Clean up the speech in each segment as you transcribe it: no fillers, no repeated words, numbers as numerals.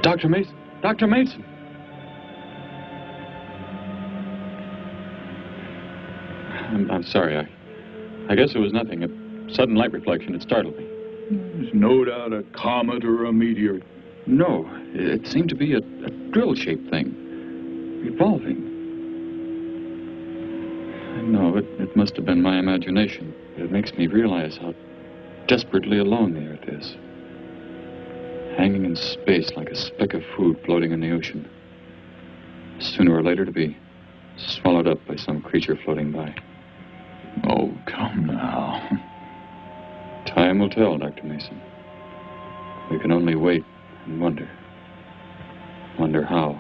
Dr. Mason! Dr. Mason! I'm sorry. I guess it was nothing. A sudden light reflection. It startled me. There's no doubt a comet or a meteor. No, it seemed to be a drill-shaped thing, revolving. No, it must have been my imagination. But it makes me realize how desperately alone the Earth is. Hanging in space like a speck of food floating in the ocean. Sooner or later to be swallowed up by some creature floating by. Oh, come now. Time will tell, Dr. Mason. We can only wait and wonder. Wonder how.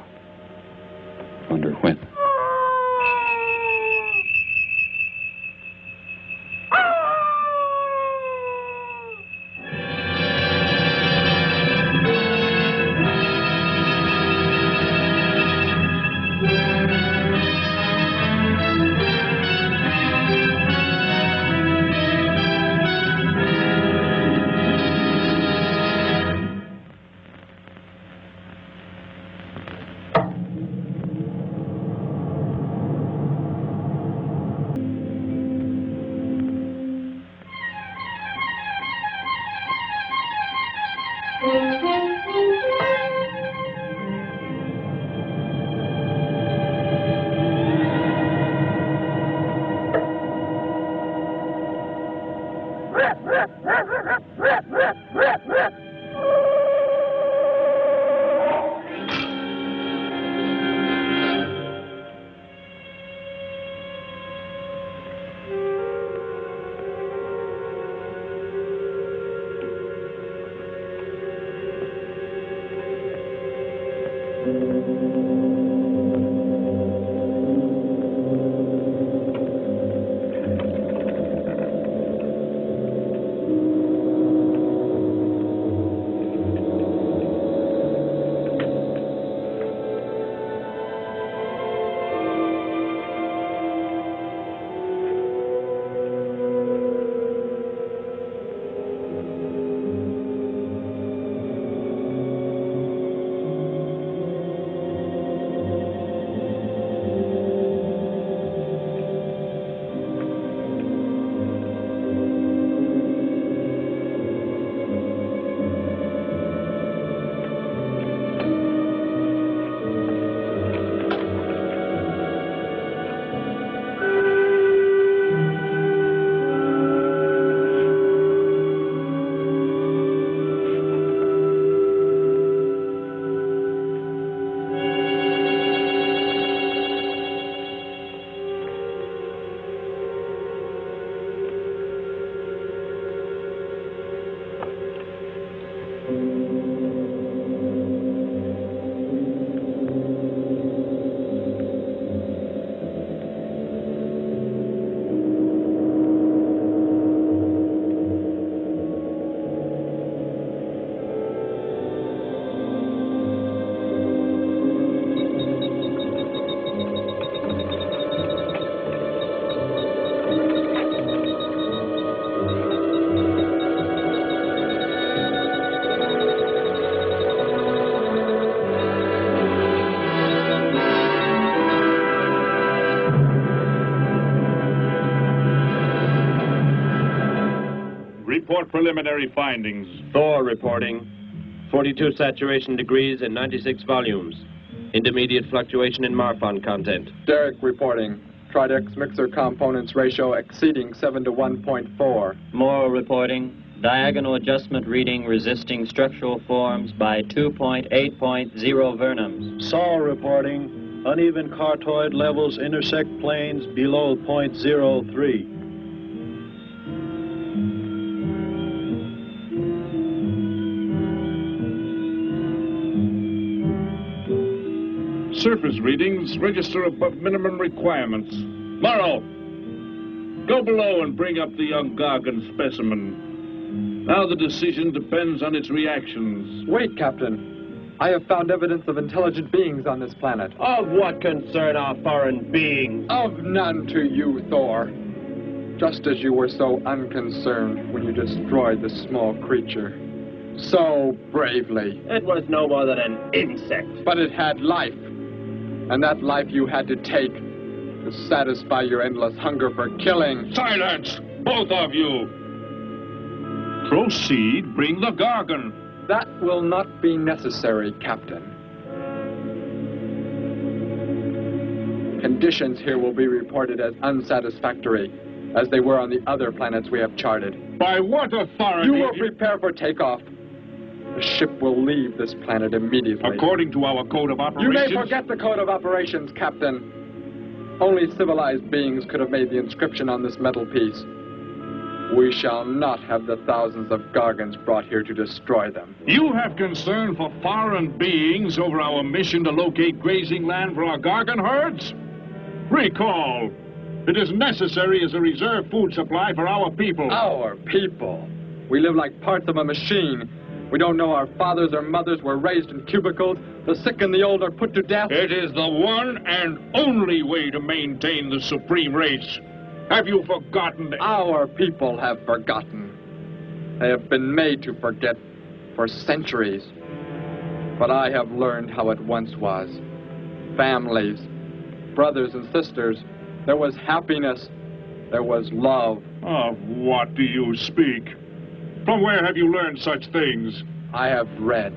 Wonder when. Report preliminary findings. Thor reporting. 42 saturation degrees in 96 volumes. Intermediate fluctuation in Marfan content. Derek reporting. Tridex mixer components ratio exceeding 7 to 1.4. Morrow reporting. Diagonal adjustment reading resisting structural forms by 2.8.0 vernums. Saul reporting. Uneven cartoid levels intersect planes below 0.03. Surface readings register above minimum requirements. Morrow, go below and bring up the young Gargon specimen. Now the decision depends on its reactions. Wait, Captain. I have found evidence of intelligent beings on this planet. Of what concern are foreign beings? Of none to you, Thor. Just as you were so unconcerned when you destroyed the small creature, so bravely. It was no more than an insect. But it had life. And that life you had to take to satisfy your endless hunger for killing. Silence, both of you. Proceed, bring the Gargon. That will not be necessary, Captain. Conditions here will be reported as unsatisfactory, as they were on the other planets we have charted. By what authority? You will prepare for takeoff. The ship will leave this planet immediately. According to our code of operations... You may forget the code of operations, Captain. Only civilized beings could have made the inscription on this metal piece. We shall not have the thousands of Gargons brought here to destroy them. You have concern for foreign beings over our mission to locate grazing land for our Gargon herds? Recall, it is necessary as a reserve food supply for our people. Our people? We live like parts of a machine. We don't know our fathers or mothers were raised in cubicles. The sick and the old are put to death. It is the one and only way to maintain the supreme race. Have you forgotten? Our people have forgotten. They have been made to forget for centuries. But I have learned how it once was. Families, brothers and sisters. There was happiness. There was love. Of what do you speak? From where have you learned such things? I have read.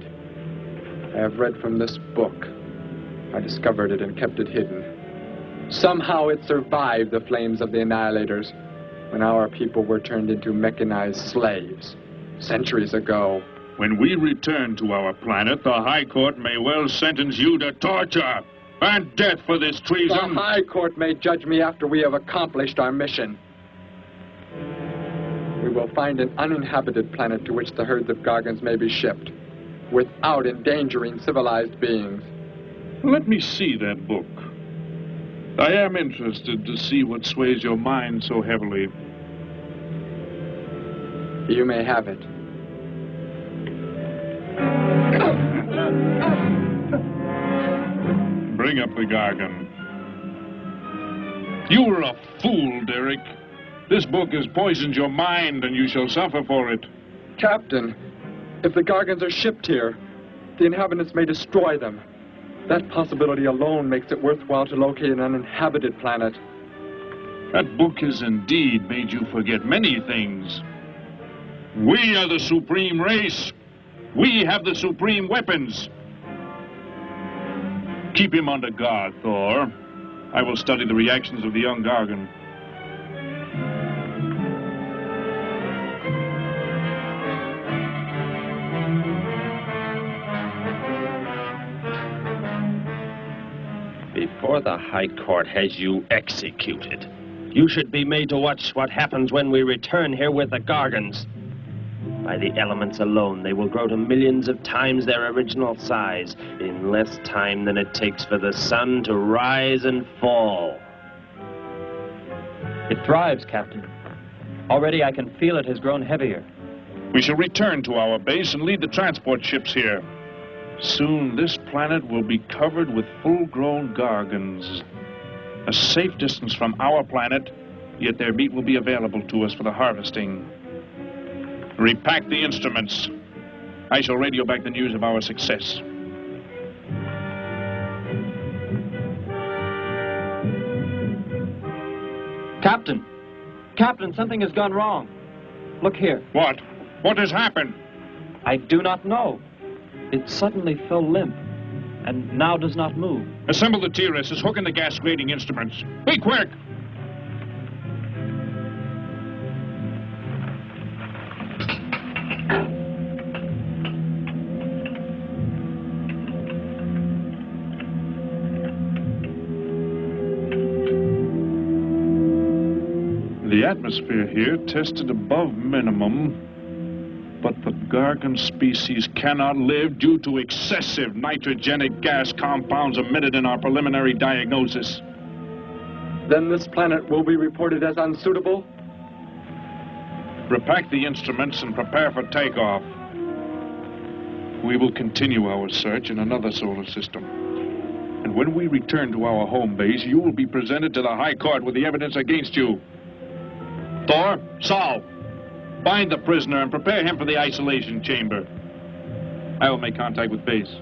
I have read from this book. I discovered it and kept it hidden. Somehow it survived the flames of the Annihilators when our people were turned into mechanized slaves centuries ago. When we return to our planet, the High Court may well sentence you to torture and death for this treason. The High Court may judge me after we have accomplished our mission. We will find an uninhabited planet to which the herds of Gargons may be shipped, without endangering civilized beings. Let me see that book. I am interested to see what sways your mind so heavily. You may have it. Bring up the Gargon. You were a fool, Derek. This book has poisoned your mind, and you shall suffer for it. Captain, if the Gargons are shipped here, the inhabitants may destroy them. That possibility alone makes it worthwhile to locate an uninhabited planet. That book has indeed made you forget many things. We are the supreme race. We have the supreme weapons. Keep him under guard, Thor. I will study the reactions of the young Gargon. Before the High Court has you executed, you should be made to watch what happens when we return here with the Gargons. By the elements alone, they will grow to millions of times their original size in less time than it takes for the sun to rise and fall. It thrives, Captain. Already I can feel it has grown heavier. We shall return to our base and lead the transport ships here. Soon this planet will be covered with full-grown Gargons. A safe distance from our planet, yet their meat will be available to us for the harvesting. Repack the instruments. I shall radio back the news of our success. Captain! Captain, something has gone wrong. Look here. What? What has happened? I do not know. It suddenly fell limp, and now does not move. Assemble the TRSs, hook in the gas grading instruments. Be quick! The atmosphere here tested above minimum, but the Gargon species cannot live due to excessive nitrogenic gas compounds emitted in our preliminary diagnosis. Then this planet will be reported as unsuitable? Repack the instruments and prepare for takeoff. We will continue our search in another solar system. And when we return to our home base, you will be presented to the High Court with the evidence against you. Thor, Saul, bind the prisoner and prepare him for the isolation chamber. I will make contact with base.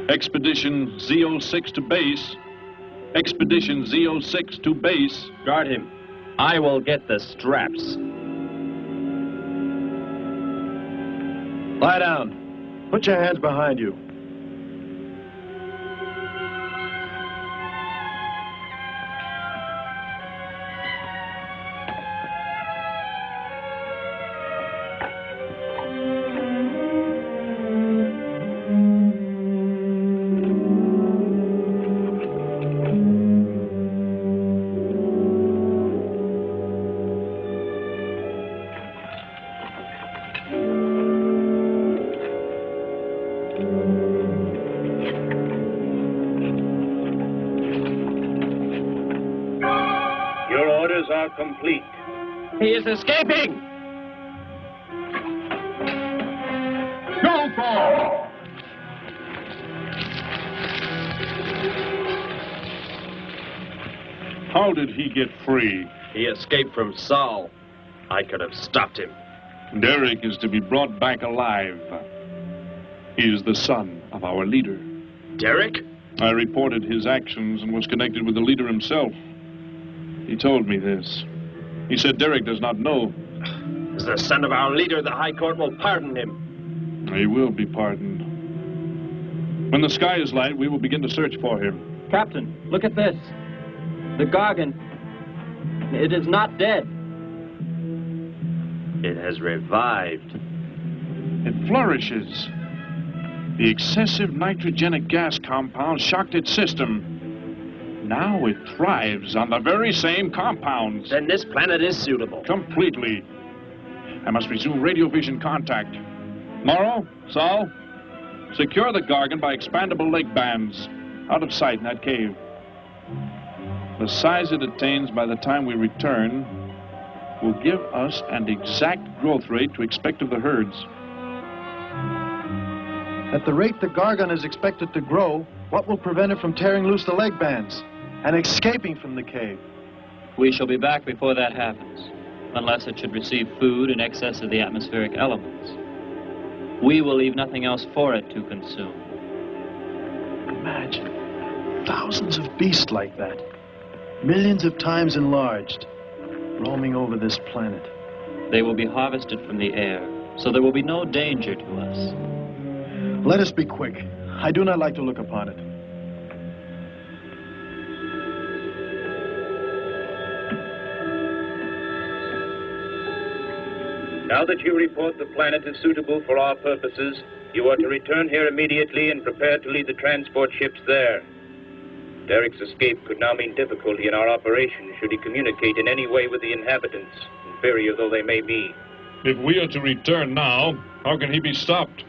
Expedition Z06 to base. Expedition Z06 to base. Guard him. I will get the straps. Lie down. Put your hands behind you. Complete. He is escaping! Go for! How did he get free? He escaped from Saul. I could have stopped him. Derek is to be brought back alive. He is the son of our leader. Derek? I reported his actions and was connected with the leader himself. He told me this. He said Derek does not know. As the son of our leader, the High Court will pardon him. He will be pardoned. When the sky is light, we will begin to search for him. Captain, look at this. The Gargon. It is not dead. It has revived. It flourishes. The excessive nitrogenic gas compound shocked its system. Now it thrives on the very same compounds. Then this planet is suitable. Completely. I must resume radio vision contact. Morrow, Saul, secure the Gargon by expandable leg bands. Out of sight in that cave. The size it attains by the time we return will give us an exact growth rate to expect of the herds. At the rate the Gargon is expected to grow, what will prevent it from tearing loose the leg bands and escaping from the cave? We shall be back before that happens, unless it should receive food in excess of the atmospheric elements. We will leave nothing else for it to consume. Imagine thousands of beasts like that, millions of times enlarged, roaming over this planet. They will be harvested from the air, so there will be no danger to us. Let us be quick. I do not like to look upon it. Now that you report the planet is suitable for our purposes, you are to return here immediately and prepare to lead the transport ships there. Derek's escape could now mean difficulty in our operation should he communicate in any way with the inhabitants, inferior though they may be. If we are to return now, how can he be stopped?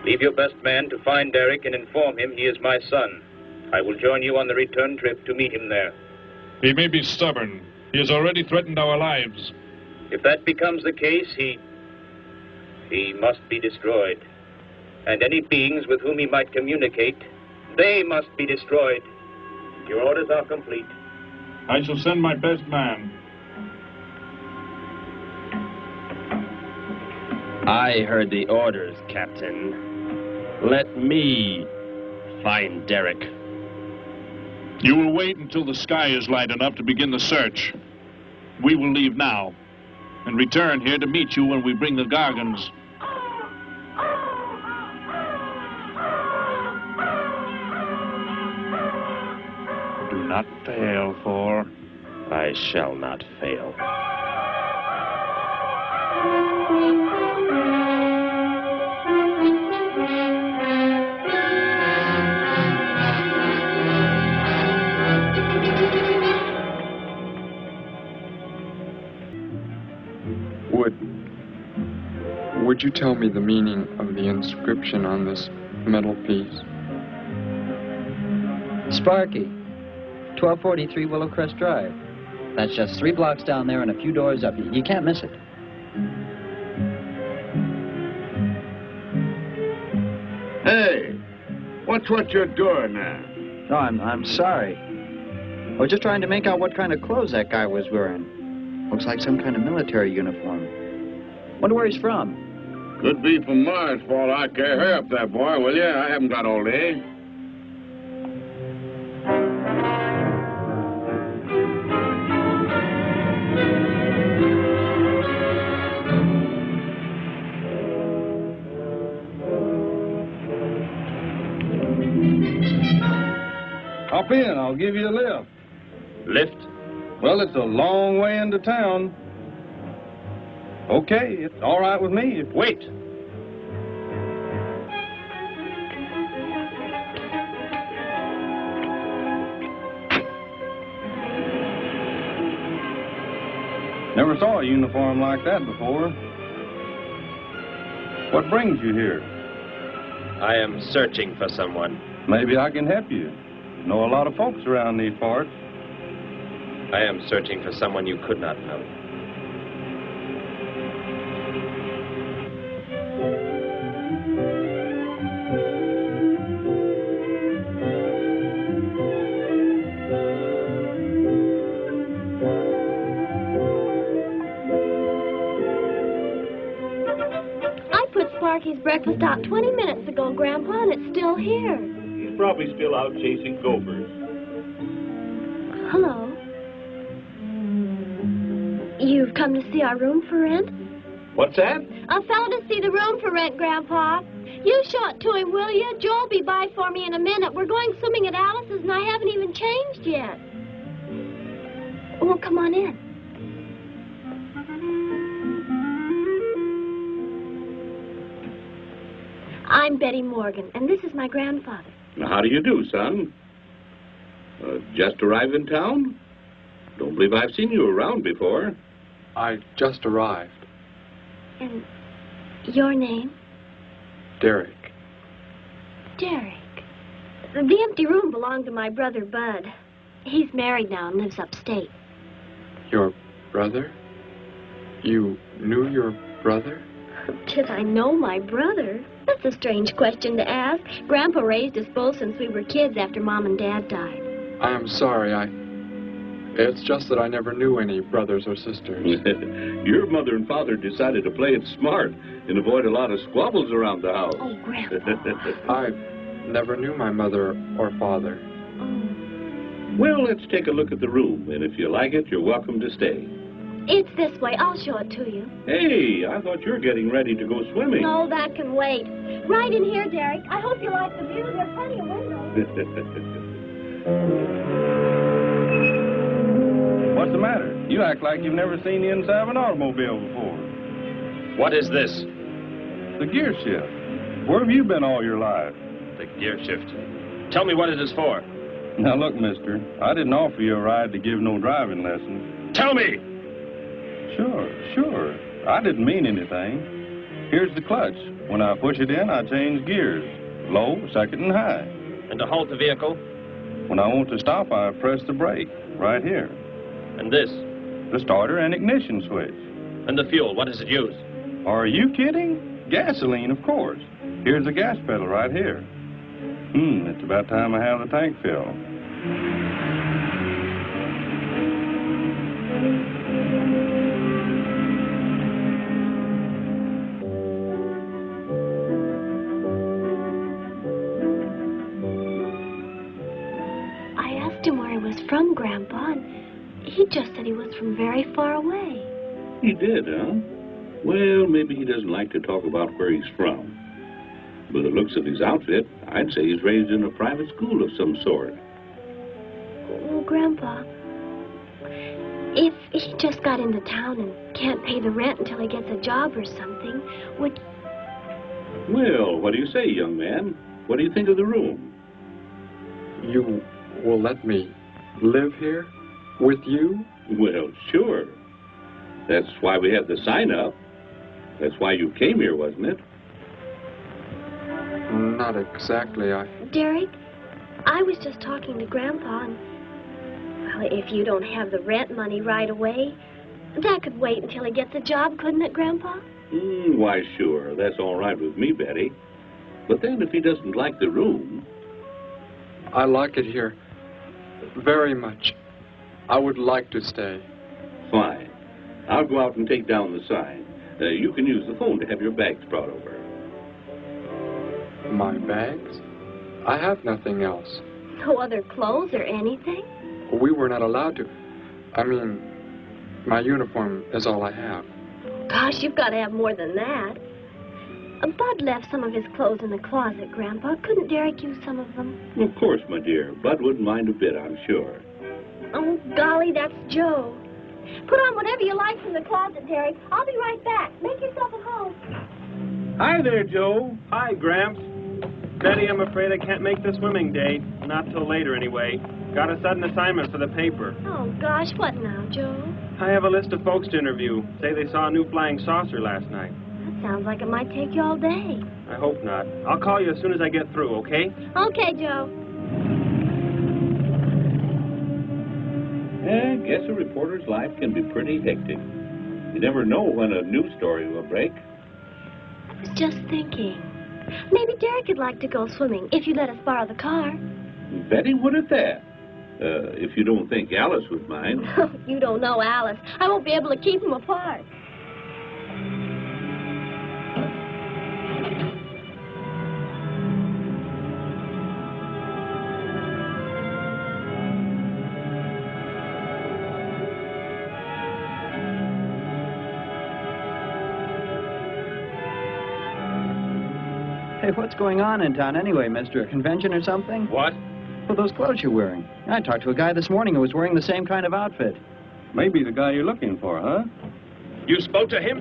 Leave your best man to find Derek and inform him he is my son. I will join you on the return trip to meet him there. He may be stubborn. He has already threatened our lives. If that becomes the case, he must be destroyed. And any beings with whom he might communicate, they must be destroyed. Your orders are complete. I shall send my best man. I heard the orders, Captain. Let me find Derek. You will wait until the sky is light enough to begin the search. We will leave now and return here to meet you when we bring the Gargons. Do not fail, Thor. I shall not fail. Would you tell me the meaning of the inscription on this metal piece? Sparky, 1243 Willowcrest Drive. That's just 3 blocks down there and a few doors up. You can't miss it. What's what you're doing there? No, I'm sorry. I was just trying to make out what kind of clothes that guy was wearing. Looks like some kind of military uniform. Wonder where he's from. Could be from Mars, for all I care. Hurry up there, boy, will you? I haven't got all day. Hop in, I'll give you a lift. Lift? Well, it's a long way into town. Okay, it's all right with me. Wait. Never saw a uniform like that before. What brings you here? I am searching for someone. Maybe I can help you. Know a lot of folks around these parts. I am searching for someone you could not know. I put Sparky's breakfast out 20 minutes ago, Grandpa, and it's still here. He's probably still out chasing gophers. Hello. You've come to see our room for rent? What's that? A fellow to see the room for rent, Grandpa. You show it to him, will you? Joe'll be by for me in a minute. We're going swimming at Alice's, and I haven't even changed yet. Well, come on in. I'm Betty Morgan, and this is my grandfather. Now, how do you do, son? Just arrived in town? Don't believe I've seen you around before. I just arrived. And your name? Derek. Derek. The empty room belonged to my brother, Bud. He's married now and lives upstate. Your brother? You knew your brother? Did I know my brother? That's a strange question to ask. Grandpa raised us both since we were kids after Mom and Dad died. I am sorry, It's just that I never knew any brothers or sisters. Your mother and father decided to play it smart and avoid a lot of squabbles around the house. Oh, Grandpa. I never knew my mother or father. Well, let's take a look at the room, and if you like it, you're welcome to stay. It's this way. I'll show it to you. Hey, I thought you were getting ready to go swimming. No, that can wait. Right in here, Derek. I hope you like the view. There are plenty of windows. What's the matter? You act like you've never seen the inside of an automobile before. What is this? The gear shift. Where have you been all your life? The gear shift. Tell me what it is for. Now, look, mister, I didn't offer you a ride to give no driving lessons. Tell me! Sure. I didn't mean anything. Here's the clutch. When I push it in, I change gears. Low, second, and high. And to halt the vehicle? When I want to stop, I press the brake, right here. And this? The starter and ignition switch. And the fuel, what does it use? Are you kidding? Gasoline, of course. Here's the gas pedal right here. It's about time I have the tank filled. I asked him where he was from, Grandpa, and he just said he was from very far away. He did, huh? Well, maybe he doesn't like to talk about where he's from. By the looks of his outfit, I'd say he's raised in a private school of some sort. Well, Grandpa, if he just got into town and can't pay the rent until he gets a job or something, would... Well, what do you say, young man? What do you think of the room? You will let me live here with you? Well, sure. That's why we have the sign up. That's why you came here, wasn't it? Not exactly, Derek, I was just talking to Grandpa, and... Well, if you don't have the rent money right away, that could wait until he gets a job, couldn't it, Grandpa? Why, sure. That's all right with me, Betty. But then if he doesn't like the room, I like it here very much. I would like to stay. Fine. I'll go out and take down the sign. You can use the phone to have your bags brought over. My bags? I have nothing else. No other clothes or anything? We were not allowed to. I mean, my uniform is all I have. Gosh, you've got to have more than that. Bud left some of his clothes in the closet, Grandpa. Couldn't Derek use some of them? Of course, my dear. Bud wouldn't mind a bit, I'm sure. Oh, golly, that's Joe. Put on whatever you like from the closet, Derek. I'll be right back. Make yourself at home. Hi there, Joe. Hi, Gramps. Betty, I'm afraid I can't make the swimming date. Not till later, anyway. Got a sudden assignment for the paper. Oh, gosh, what now, Joe? I have a list of folks to interview. Say they saw a new flying saucer last night. That sounds like it might take you all day. I hope not. I'll call you as soon as I get through, okay? Okay, Joe. I guess a reporter's life can be pretty hectic. You never know when a news story will break. I was just thinking. Maybe Derek would like to go swimming if you let us borrow the car. Betty would at that. If you don't think Alice would mind. You don't know Alice. I won't be able to keep them apart. Hey, what's going on in town anyway, mister? A convention or something? What? Well, those clothes you're wearing. I talked to a guy this morning who was wearing the same kind of outfit. Maybe the guy you're looking for, huh? You spoke to him?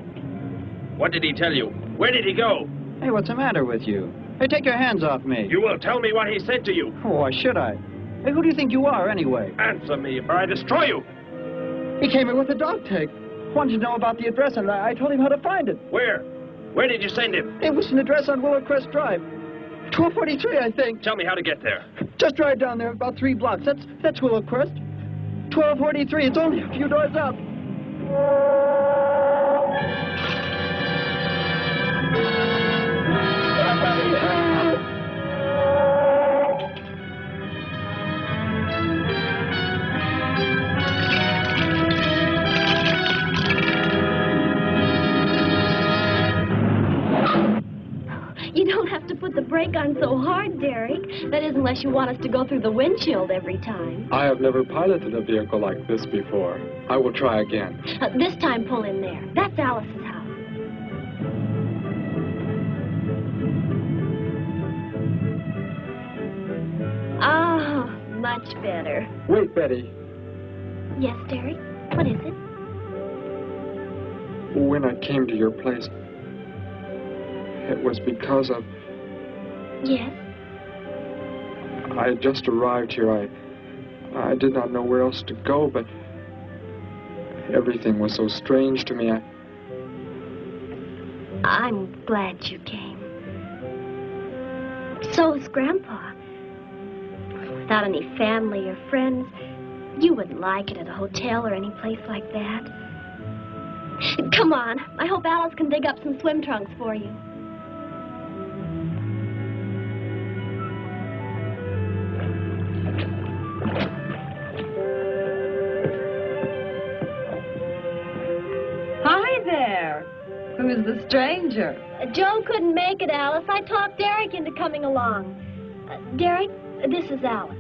What did he tell you? Where did he go? Hey, what's the matter with you? Hey, take your hands off me. You will tell me what he said to you. Oh, why should I? Hey, who do you think you are, anyway? Answer me, or I destroy you. He came in with a dog tag. Wanted to know about the address, and I told him how to find it. Where? Where did you send him? It was an address on Willow Crest Drive. 1243, I think. Tell me how to get there. Just drive down there about 3 blocks. That's Willow Crest. 1243. It's only a few doors up. Somebody help! You don't have to put the brake on so hard, Derek. That is, unless you want us to go through the windshield every time. I have never piloted a vehicle like this before. I will try again. This time, pull in there. That's Alice's house. Oh, much better. Wait, Betty. Yes, Derek? What is it? When I came to your place, it was because of... Yes? I had just arrived here. I did not know where else to go, but everything was so strange to me. I'm glad you came. So is Grandpa. Without any family or friends, you wouldn't like it at a hotel or any place like that. Come on. I hope Alice can dig up some swim trunks for you. Who's the stranger? Joe couldn't make it, Alice. I talked Derek into coming along. Derek, this is Alice.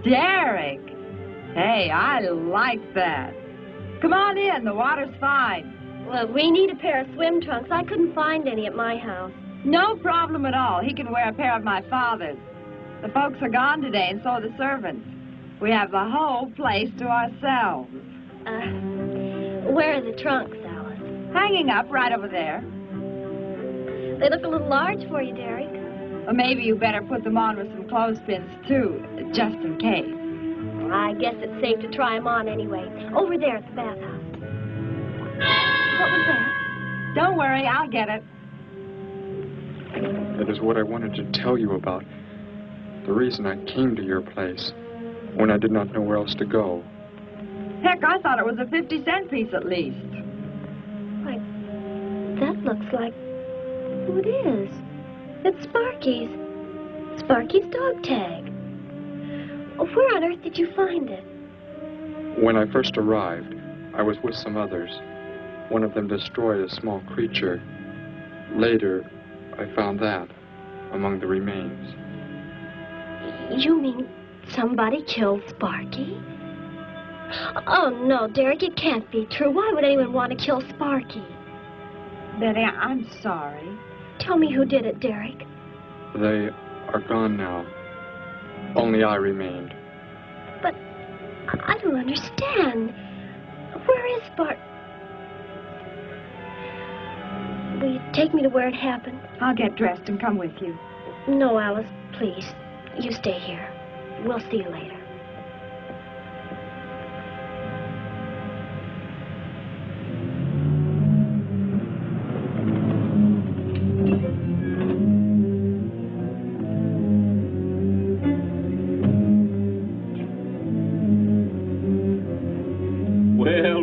Derek? Hey, I like that. Come on in. The water's fine. Well, we need a pair of swim trunks. I couldn't find any at my house. No problem at all. He can wear a pair of my father's. The folks are gone today, and so are the servants. We have the whole place to ourselves. Where are the trunks, Alice? Hanging up right over there. They look a little large for you, Derek. Well, maybe you better put them on with some clothespins, too, just in case. I guess it's safe to try them on anyway. Over there at the bathhouse. What was that? Don't worry, I'll get it. It is what I wanted to tell you about. The reason I came to your place when I did not know where else to go. Heck, I thought it was a 50-cent piece at least. Why, that looks like... Who it is? It's Sparky's. Sparky's dog tag. Where on earth did you find it? When I first arrived, I was with some others. One of them destroyed a small creature. Later, I found that among the remains. You mean somebody killed Sparky? Oh, no, Derek, it can't be true. Why would anyone want to kill Sparky? Betty, I'm sorry. Tell me who did it, Derek. They are gone now. Only I remained. But I don't understand. Where is Sparky? Will you take me to where it happened? I'll get dressed and come with you. No, Alice, please. You stay here. We'll see you later.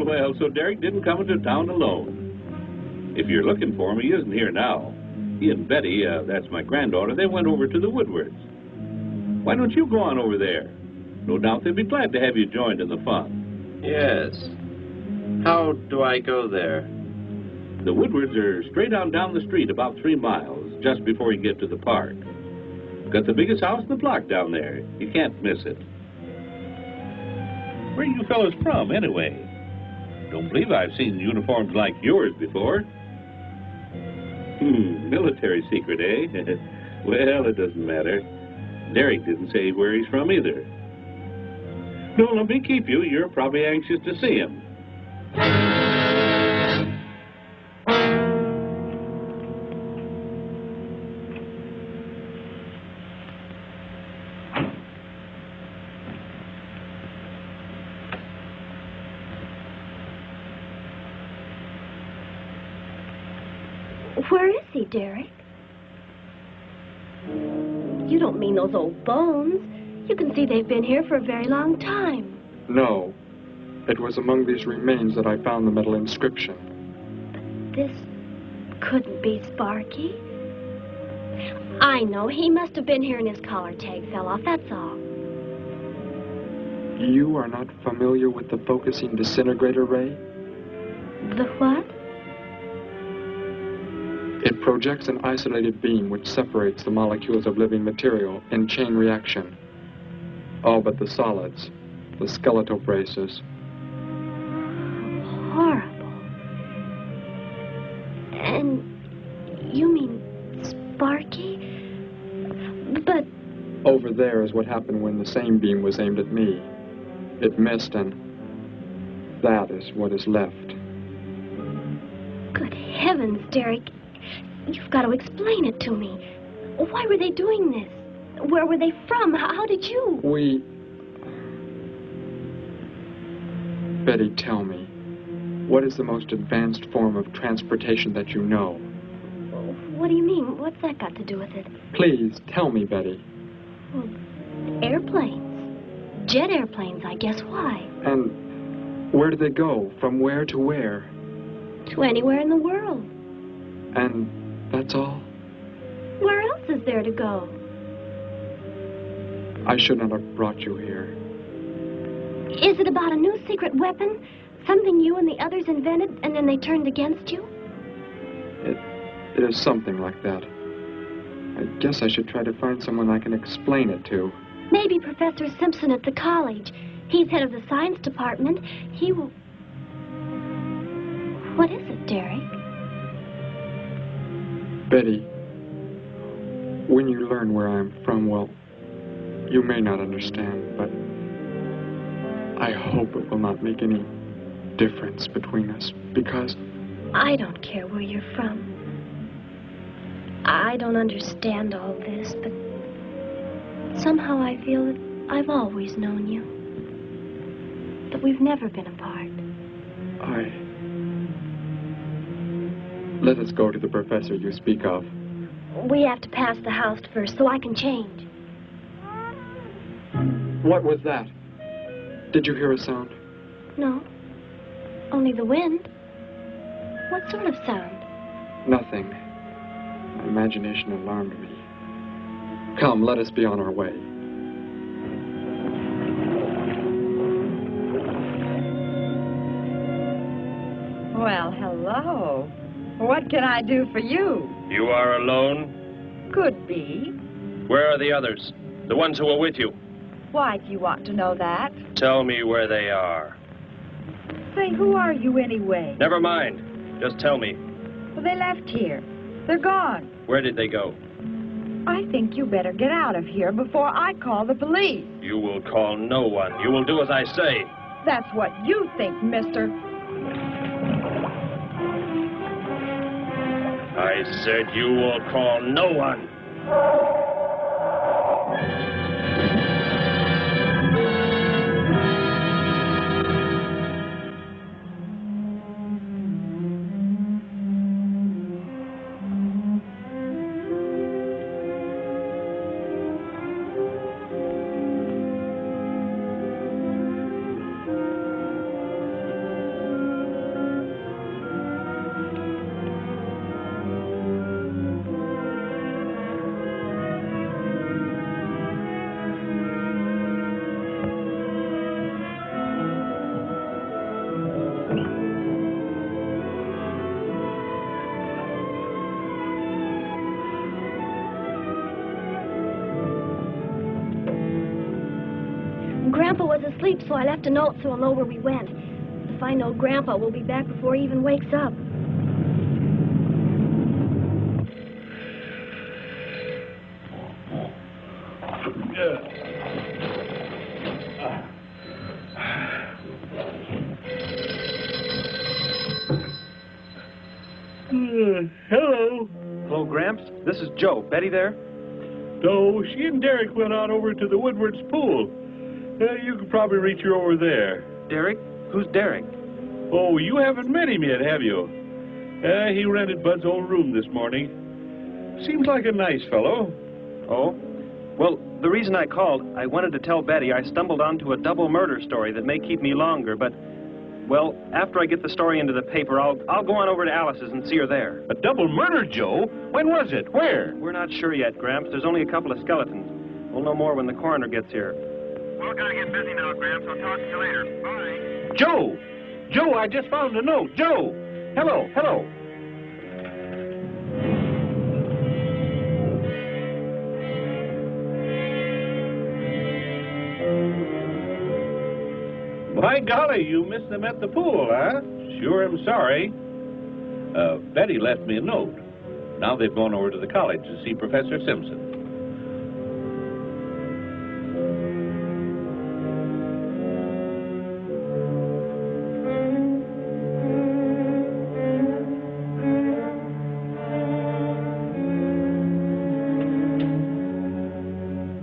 Well, so Derek didn't come into town alone. If you're looking for him, he isn't here now. He and Betty, that's my granddaughter, they went over to the Woodwards. Why don't you go on over there? No doubt they'd be glad to have you joined in the fun. Yes. How do I go there? The Woodwards are straight on down the street about 3 miles, just before you get to the park. Got the biggest house in the block down there. You can't miss it. Where are you fellas from, anyway? Don't believe I've seen uniforms like yours before. Military secret, eh? Well, it doesn't matter. Derek didn't say where he's from either. Don't let me keep you. You're probably anxious to see him. Where is he, Derek? You don't mean those old bones. You can see they've been here for a very long time. No. It was among these remains that I found the metal inscription. But this couldn't be Sparky. I know. He must have been here and his collar tag fell off, that's all. You are not familiar with the focusing disintegrator ray? The what? It projects an isolated beam which separates the molecules of living material in chain reaction. All but the solids, the skeletal braces. Horrible. And you mean Sparky? But... Over there is what happened when the same beam was aimed at me. It missed, and that is what is left. Good heavens, Derek. You've got to explain it to me. Why were they doing this? Where were they from? How did you... Betty, tell me, what is the most advanced form of transportation that you know? What do you mean? What's that got to do with it? Please, tell me, Betty. Well, airplanes. Jet airplanes, I guess. Why? And where do they go? From where to where? To anywhere in the world. And that's all? Where else is there to go? I should not have brought you here. Is it about a new secret weapon? Something you and the others invented and then they turned against you? It is something like that. I guess I should try to find someone I can explain it to. Maybe Professor Simpson at the college. He's head of the science department. He will... What is it, Derek? Betty, when you learn where I'm from, well, you may not understand, but I hope it will not make any difference between us, because... I don't care where you're from. I don't understand all this, but somehow I feel that I've always known you. But we've never been apart. Let us go to the professor you speak of. We have to pass the house first, so I can change. What was that? Did you hear a sound? No. Only the wind. What sort of sound? Nothing. My imagination alarmed me. Come, let us be on our way. Well, hello. What can I do for you? You are alone? Could be. Where are the others? The ones who were with you? Why do you want to know that? Tell me where they are. Say, who are you anyway? Never mind. Just tell me. Well, they left here. They're gone. Where did they go? I think you better get out of here before I call the police. You will call no one. You will do as I say. That's what you think, mister. I said you will call no one. Grandpa was asleep, so I left a note so he'll know where we went. If I know Grandpa will be back before he even wakes up. Hello. Hello, Gramps. This is Joe. Betty there? No, she and Derek went on over to the Woodward's pool. You could probably reach her over there. Derek? Who's Derek? Oh, you haven't met him yet, have you? He rented Bud's old room this morning. Seems like a nice fellow. Oh? Well, the reason I called, I wanted to tell Betty I stumbled onto a double murder story that may keep me longer, but, well, after I get the story into the paper, I'll go on over to Alice's and see her there. A double murder, Joe? When was it? Where? We're not sure yet, Gramps. There's only a couple of skeletons. We'll know more when the coroner gets here. Well, gotta get busy now, Gramps. I'll talk to you later. Bye. Joe! Joe, I just found a note. Joe! Hello, hello. By golly, you missed them at the pool, huh? Sure am sorry. Betty left me a note. Now they've gone over to the college to see Professor Simpson.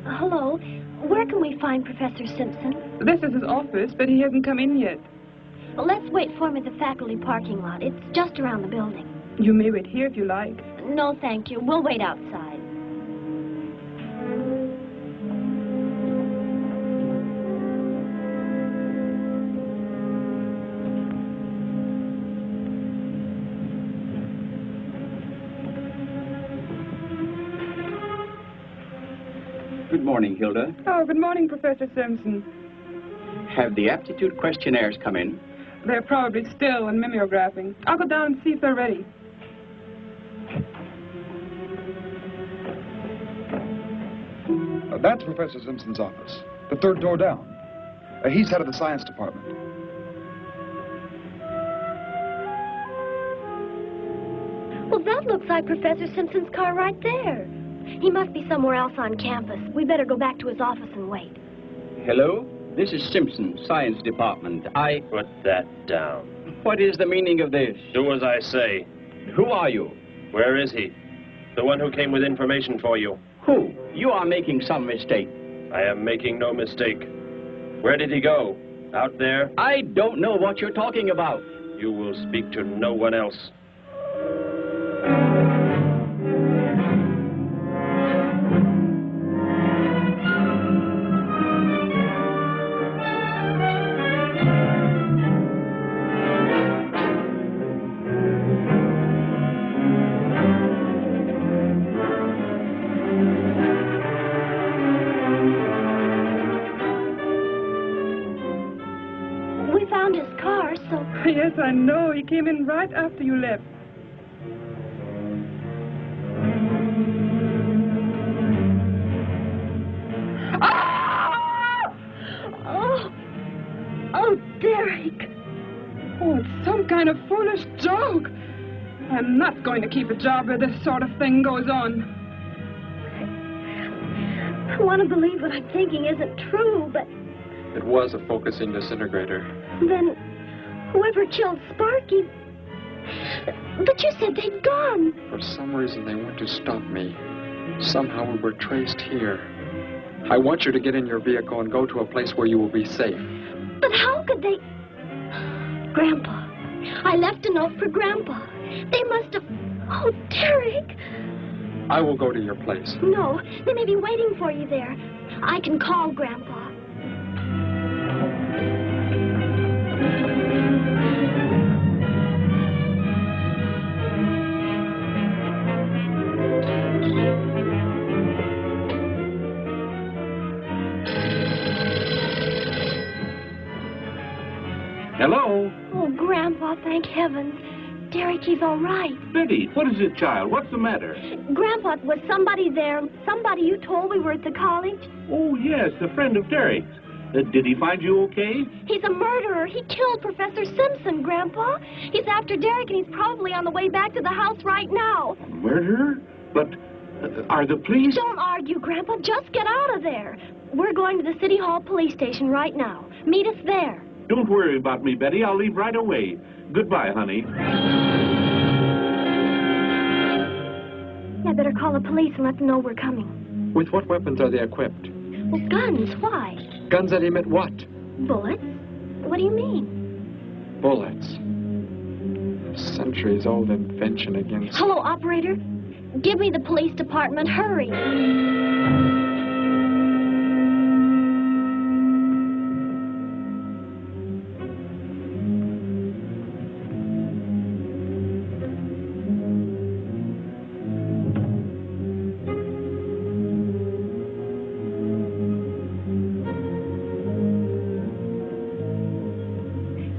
Hello. Where can we find Professor Simpson? This is his office, but he hasn't come in yet. Well, let's wait for him at the faculty parking lot. It's just around the building. You may wait here if you like. No, thank you. We'll wait outside. Good morning, Hilda. Oh, good morning, Professor Simpson. Have the aptitude questionnaires come in? They're probably still in mimeographing. I'll go down and see if they're ready. That's Professor Simpson's office. The third door down. He's head of the science department. Well, that looks like Professor Simpson's car right there. He must be somewhere else on campus. We better go back to his office and wait. Hello? This is Simpson, science department. Put that down. What is the meaning of this? Do as I say. Who are you? Where is he? The one who came with information for you. Who? You are making some mistake. I am making no mistake. Where did he go? Out there? I don't know what you're talking about. You will speak to no one else. Yes, I know. He came in right after you left. Oh, Derek. Oh, it's some kind of foolish joke. I'm not going to keep a job where this sort of thing goes on. I want to believe what I'm thinking isn't true, but It was a focusing disintegrator. then whoever killed Sparky... But you said they'd gone. For some reason, they went to stop me. Somehow we were traced here. I want you to get in your vehicle and go to a place where you will be safe. But how could they... Grandpa. I left a note for Grandpa. They must have... Oh, Derek. I will go to your place. No, they may be waiting for you there. I can call Grandpa. Hello? Oh, Grandpa, thank heavens. Derek, he's all right. Betty, what is it, child? What's the matter? Grandpa, was somebody there? Somebody you told we were at the college? Oh, yes, a friend of Derek's. Did he find you okay? He's a murderer. He killed Professor Simpson, Grandpa. He's after Derek, and he's probably on the way back to the house right now. Murderer? But are the police... Don't argue, Grandpa. Just get out of there. We're going to the City Hall police station right now. Meet us there. Don't worry about me, Betty. I'll leave right away. Goodbye, honey. I better call the police and let them know we're coming. With what weapons are they equipped? Well, guns. Why? Guns that emit what? Bullets? What do you mean? Bullets. A centuries-old invention against... Hello, operator. Give me the police department. Hurry.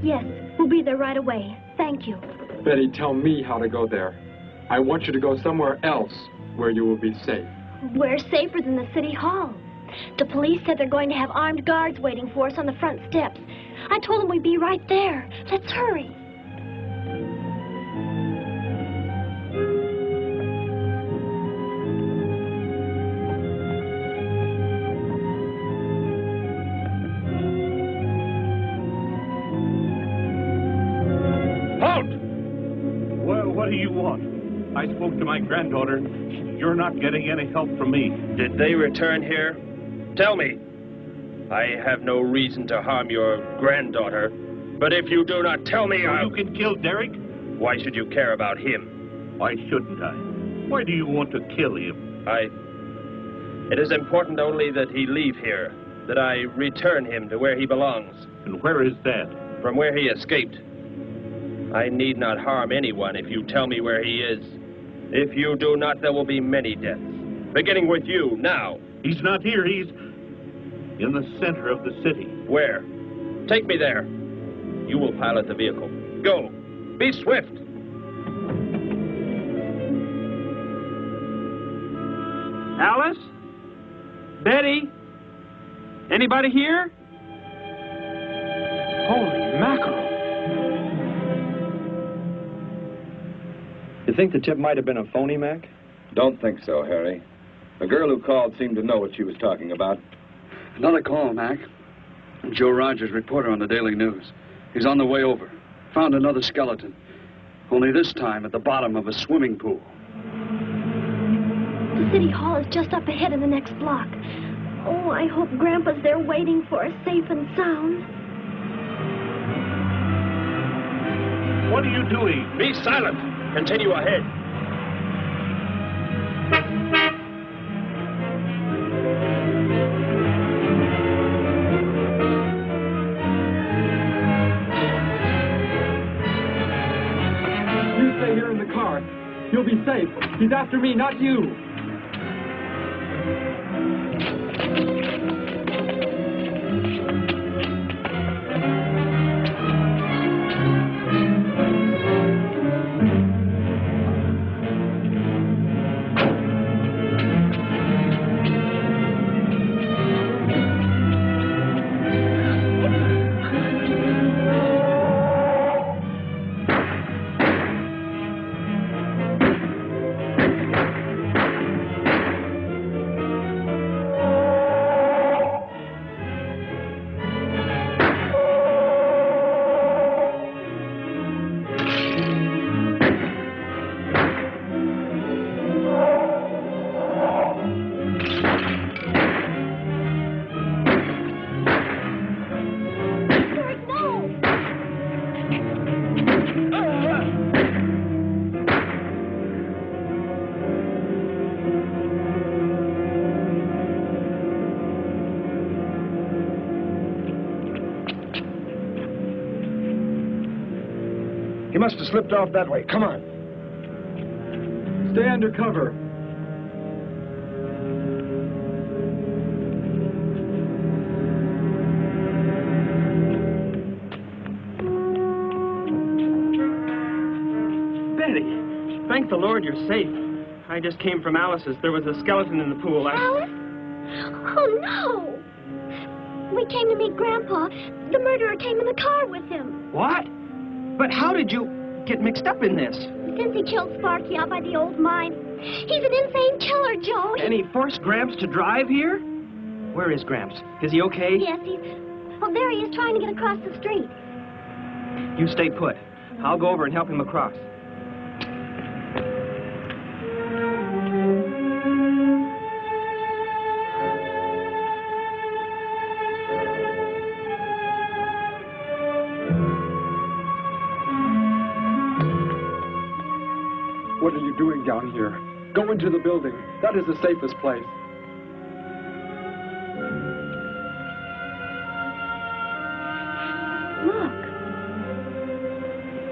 Yes, we'll be there right away. Thank you. Betty, tell me how to go there. I want you to go somewhere else where you will be safe. We're safer than the City Hall. The police said they're going to have armed guards waiting for us on the front steps. I told them we'd be right there. Let's hurry. What do you want? I spoke to my granddaughter. You're not getting any help from me. Did they return here? Tell me. I have no reason to harm your granddaughter, but if you do not tell me, You can kill Derek? Why should you care about him? Why shouldn't I? Why do you want to kill him? It is important only that he leave here, that I return him to where he belongs. And where is that? From where he escaped. I need not harm anyone if you tell me where he is. If you do not, there will be many deaths. Beginning with you, now. He's not here. He's in the center of the city. Where? Take me there. You will pilot the vehicle. Go. Be swift. Alice? Betty? Anybody here? Holy mackerel. You think the tip might have been a phony, Mac? Don't think so, Harry. The girl who called seemed to know what she was talking about. Another call, Mac. Joe Rogers, reporter on the Daily News. He's on the way over. Found another skeleton. Only this time at the bottom of a swimming pool. The City Hall is just up ahead in the next block. Oh, I hope Grandpa's there waiting for us, safe and sound. What are you doing? Be silent. Continue ahead. You stay here in the car. You'll be safe. He's after me, not you. must have slipped off that way. Come on. Stay under cover. Betty, thank the Lord you're safe. I just came from Alice's. There was a skeleton in the pool. Alice? Oh, no! We came to meet Grandpa. The murderer came in the car with him. What? But how did you get mixed up in this? Since he killed Sparky out by the old mine. He's an insane killer, Joe. And he forced Gramps to drive here? Where is Gramps? Is he okay? Yes, he's... Well, there he is trying to get across the street. You stay put. I'll go over and help him across. What are you doing down here? Go into the building. That is the safest place. Look.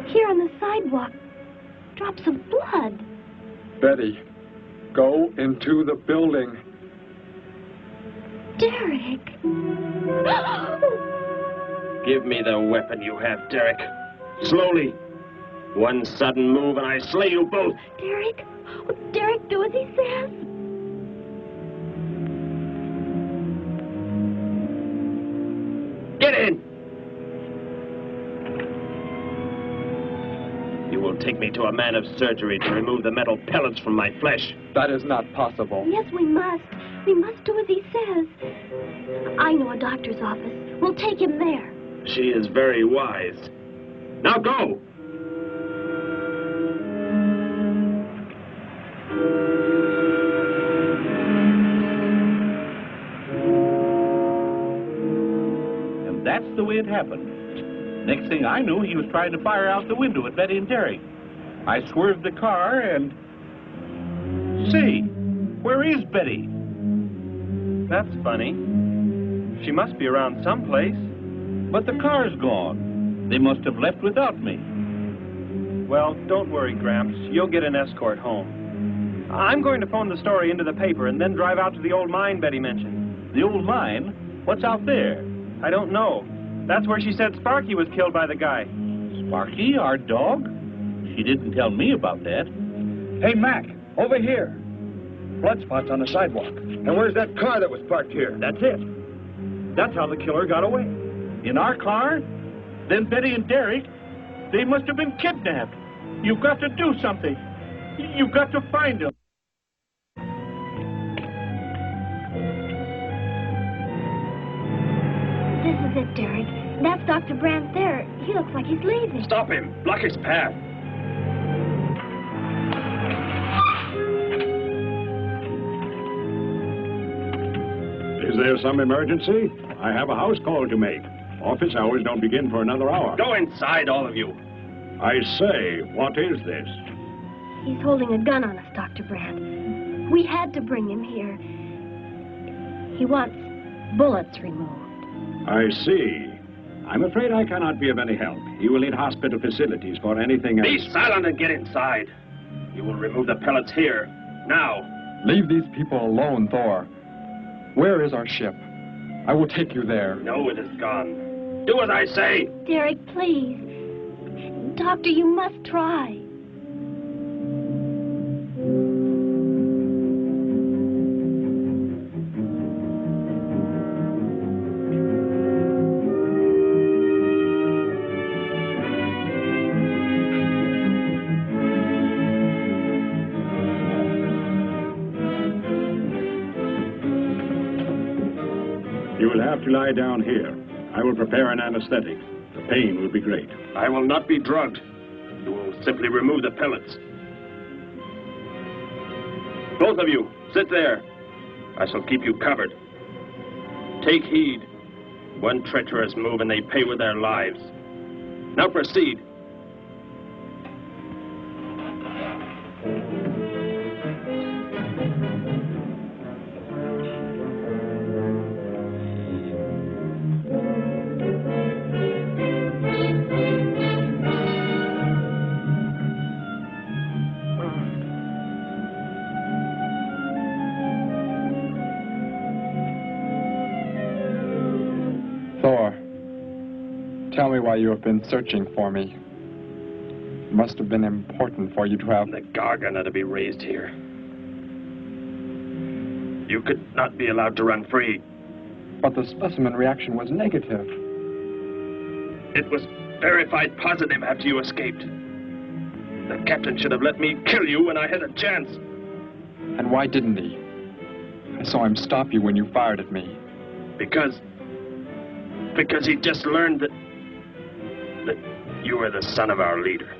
Here on the sidewalk. Drops of blood. Betty, go into the building. Derek. Give me the weapon you have, Derek. Slowly. One sudden move and I slay you both. Derek? Will Derek do as he says? Get in! You will take me to a man of surgery to remove the metal pellets from my flesh. That is not possible. Yes, we must. We must do as he says. I know a doctor's office. We'll take him there. She is very wise. Now go! And that's the way it happened. Next thing I knew, he was trying to fire out the window at Betty and Derek. I swerved the car and... Say, where is Betty? That's funny. She must be around someplace. But the car's gone. They must have left without me. Well, don't worry, Gramps. You'll get an escort home. I'm going to phone the story into the paper and then drive out to the old mine Betty mentioned. The old mine? What's out there? I don't know. That's where she said Sparky was killed by the guy. Sparky, our dog? She didn't tell me about that. Hey, Mac, over here. Blood spots on the sidewalk. And where's that car that was parked here? That's it. That's how the killer got away. In our car? Then Betty and Derek, they must have been kidnapped. You've got to do something. You've got to find them. This is it, Derek. That's Dr. Brandt there. He looks like he's leaving. Stop him. Block his path. Is there some emergency? I have a house call to make. Office hours don't begin for another hour. Go inside, all of you. I say, what is this? He's holding a gun on us, Dr. Brandt. We had to bring him here. He wants bullets removed. I see. I'm afraid I cannot be of any help. You will need hospital facilities for anything else. Be silent and get inside. You will remove the pellets here, now. Leave these people alone, Thor. Where is our ship? I will take you there. No, it is gone. Do as I say. Derek, please. Doctor, you must try. You will have to lie down here. I will prepare an anesthetic. The pain will be great. I will not be drugged. You will simply remove the pellets. Both of you, sit there. I shall keep you covered. Take heed. One treacherous move and they pay with their lives. Now proceed. Tell me why you have been searching for me. It must have been important for you to have... The Gargon are to be raised here. You could not be allowed to run free. But the specimen reaction was negative. It was verified positive after you escaped. The captain should have let me kill you when I had a chance. And why didn't he? I saw him stop you when you fired at me. Because he just learned that you were the son of our leader.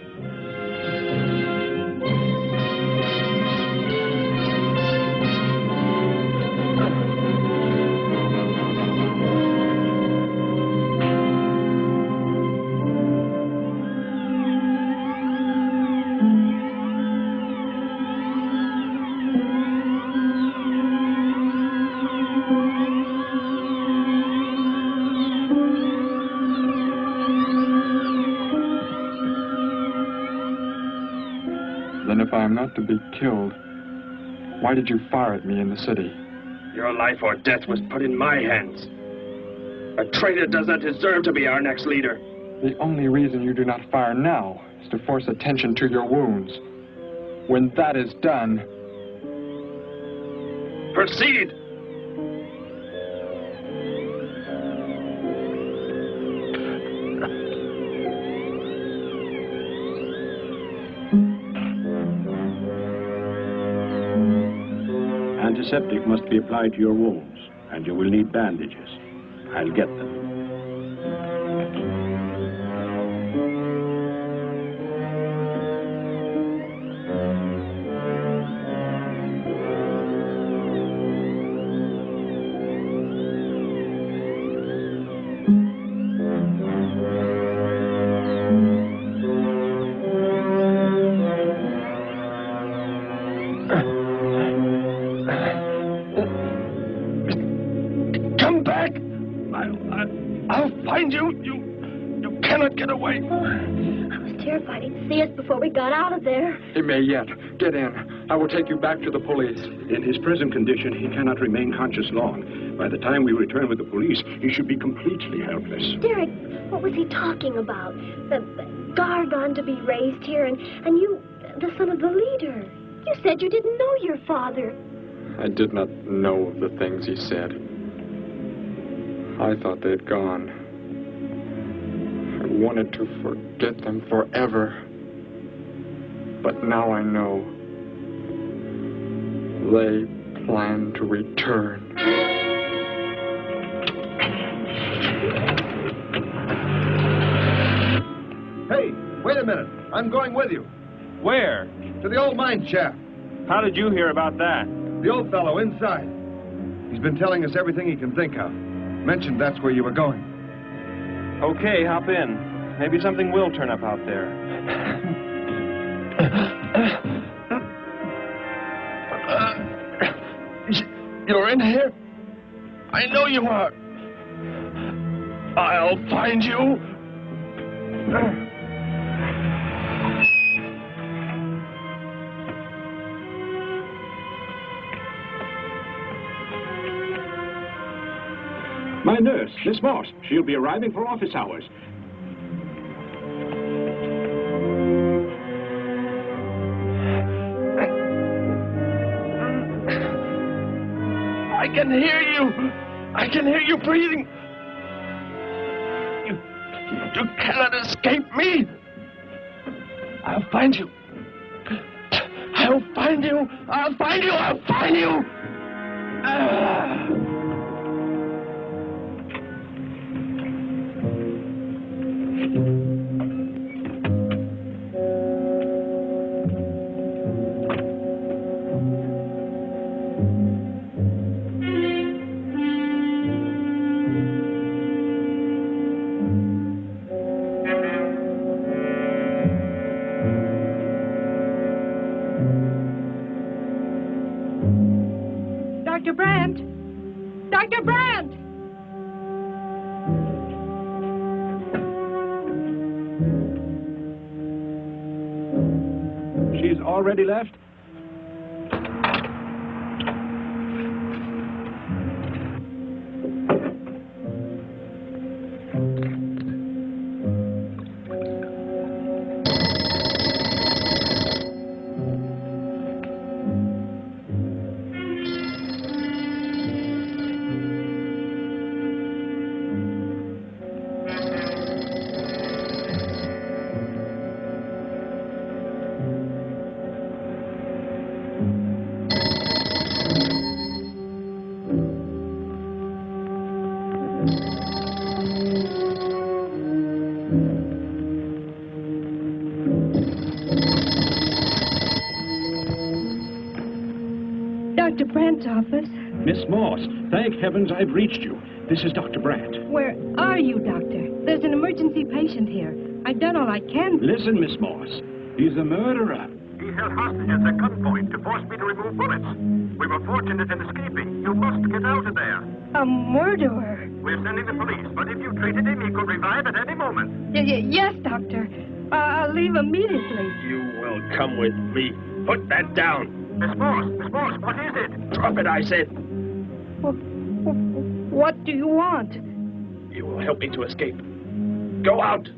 If I am not to be killed, why did you fire at me in the city? Your life or death was put in my hands. A traitor does not deserve to be our next leader. The only reason you do not fire now is to force attention to your wounds. When that is done... Proceed! Antiseptic must be applied to your wounds, and you will need bandages. I'll get them. We got out of there. He may yet. Get in. I will take you back to the police. In his present condition, he cannot remain conscious long. By the time we return with the police, he should be completely helpless. Derek, what was he talking about? The Gargon to be raised here, and you, the son of the leader. You said you didn't know your father. I did not know the things he said. I thought they'd gone. I wanted to forget them forever. But now I know they plan to return. Hey, wait a minute. I'm going with you. Where? To the old mine shaft. How did you hear about that? The old fellow inside. He's been telling us everything he can think of. Mentioned that's where you were going. Okay, hop in. Maybe something will turn up out there. You're in here? I know you are. I'll find you. My nurse, Miss Moss. She'll be arriving for office hours. I can hear you. I can hear you breathing. You cannot escape me. I'll find you. I'll find you. I'll find you. I'll find you. Dr. Brandt! Dr. Brandt! She's already left? Dr. Brandt's office. Miss Moss, thank heavens I've reached you. This is Dr. Brandt. Where are you, Doctor? There's an emergency patient here. I've done all I can. Listen, Miss Moss. He's a murderer. He held hostages at gunpoint to force me to remove bullets. We were fortunate in escaping. You must get out of there. A murderer? We're sending the police, but if you treated him, he could revive at any moment. Yes, Doctor. I'll leave immediately. You will come with me. Put that down. Miss Morse, what is it? Drop it, I said. What do you want? You will help me to escape. Go out.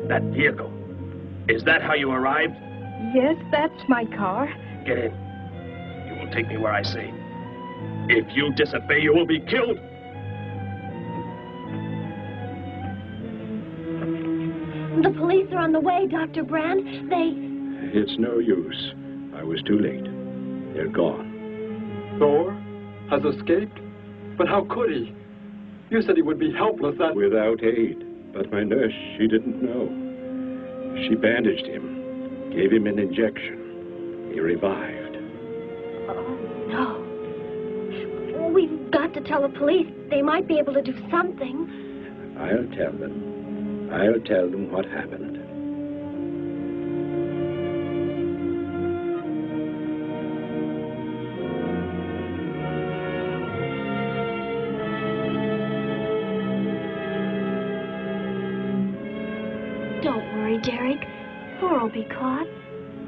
That vehicle. Is that how you arrived? Yes, that's my car. Get in. You will take me where I say. If you disobey, you will be killed. The police are on the way, Dr. Brandt. It's no use. I was too late. They're gone. Thor has escaped? But how could he? You said he would be helpless Without aid. But my nurse, she didn't know. She bandaged him, gave him an injection. He revived. Oh, no. We've got to tell the police. They might be able to do something. I'll tell them. I'll tell them what happened. Don't worry, Derek. Thor will be caught.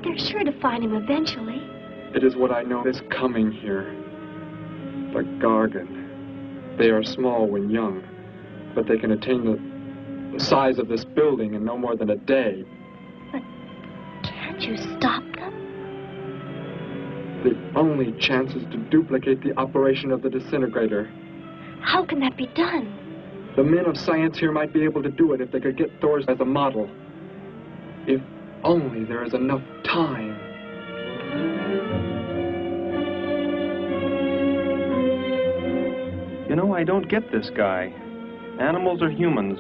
They're sure to find him eventually. It is what I know is coming here. The Gargon. They are small when young, but they can attain the size of this building in no more than a day. But can't you stop them? The only chance is to duplicate the operation of the disintegrator. How can that be done? The men of science here might be able to do it if they could get Thor as a model. If only there is enough time. You know, I don't get this guy. Animals or humans,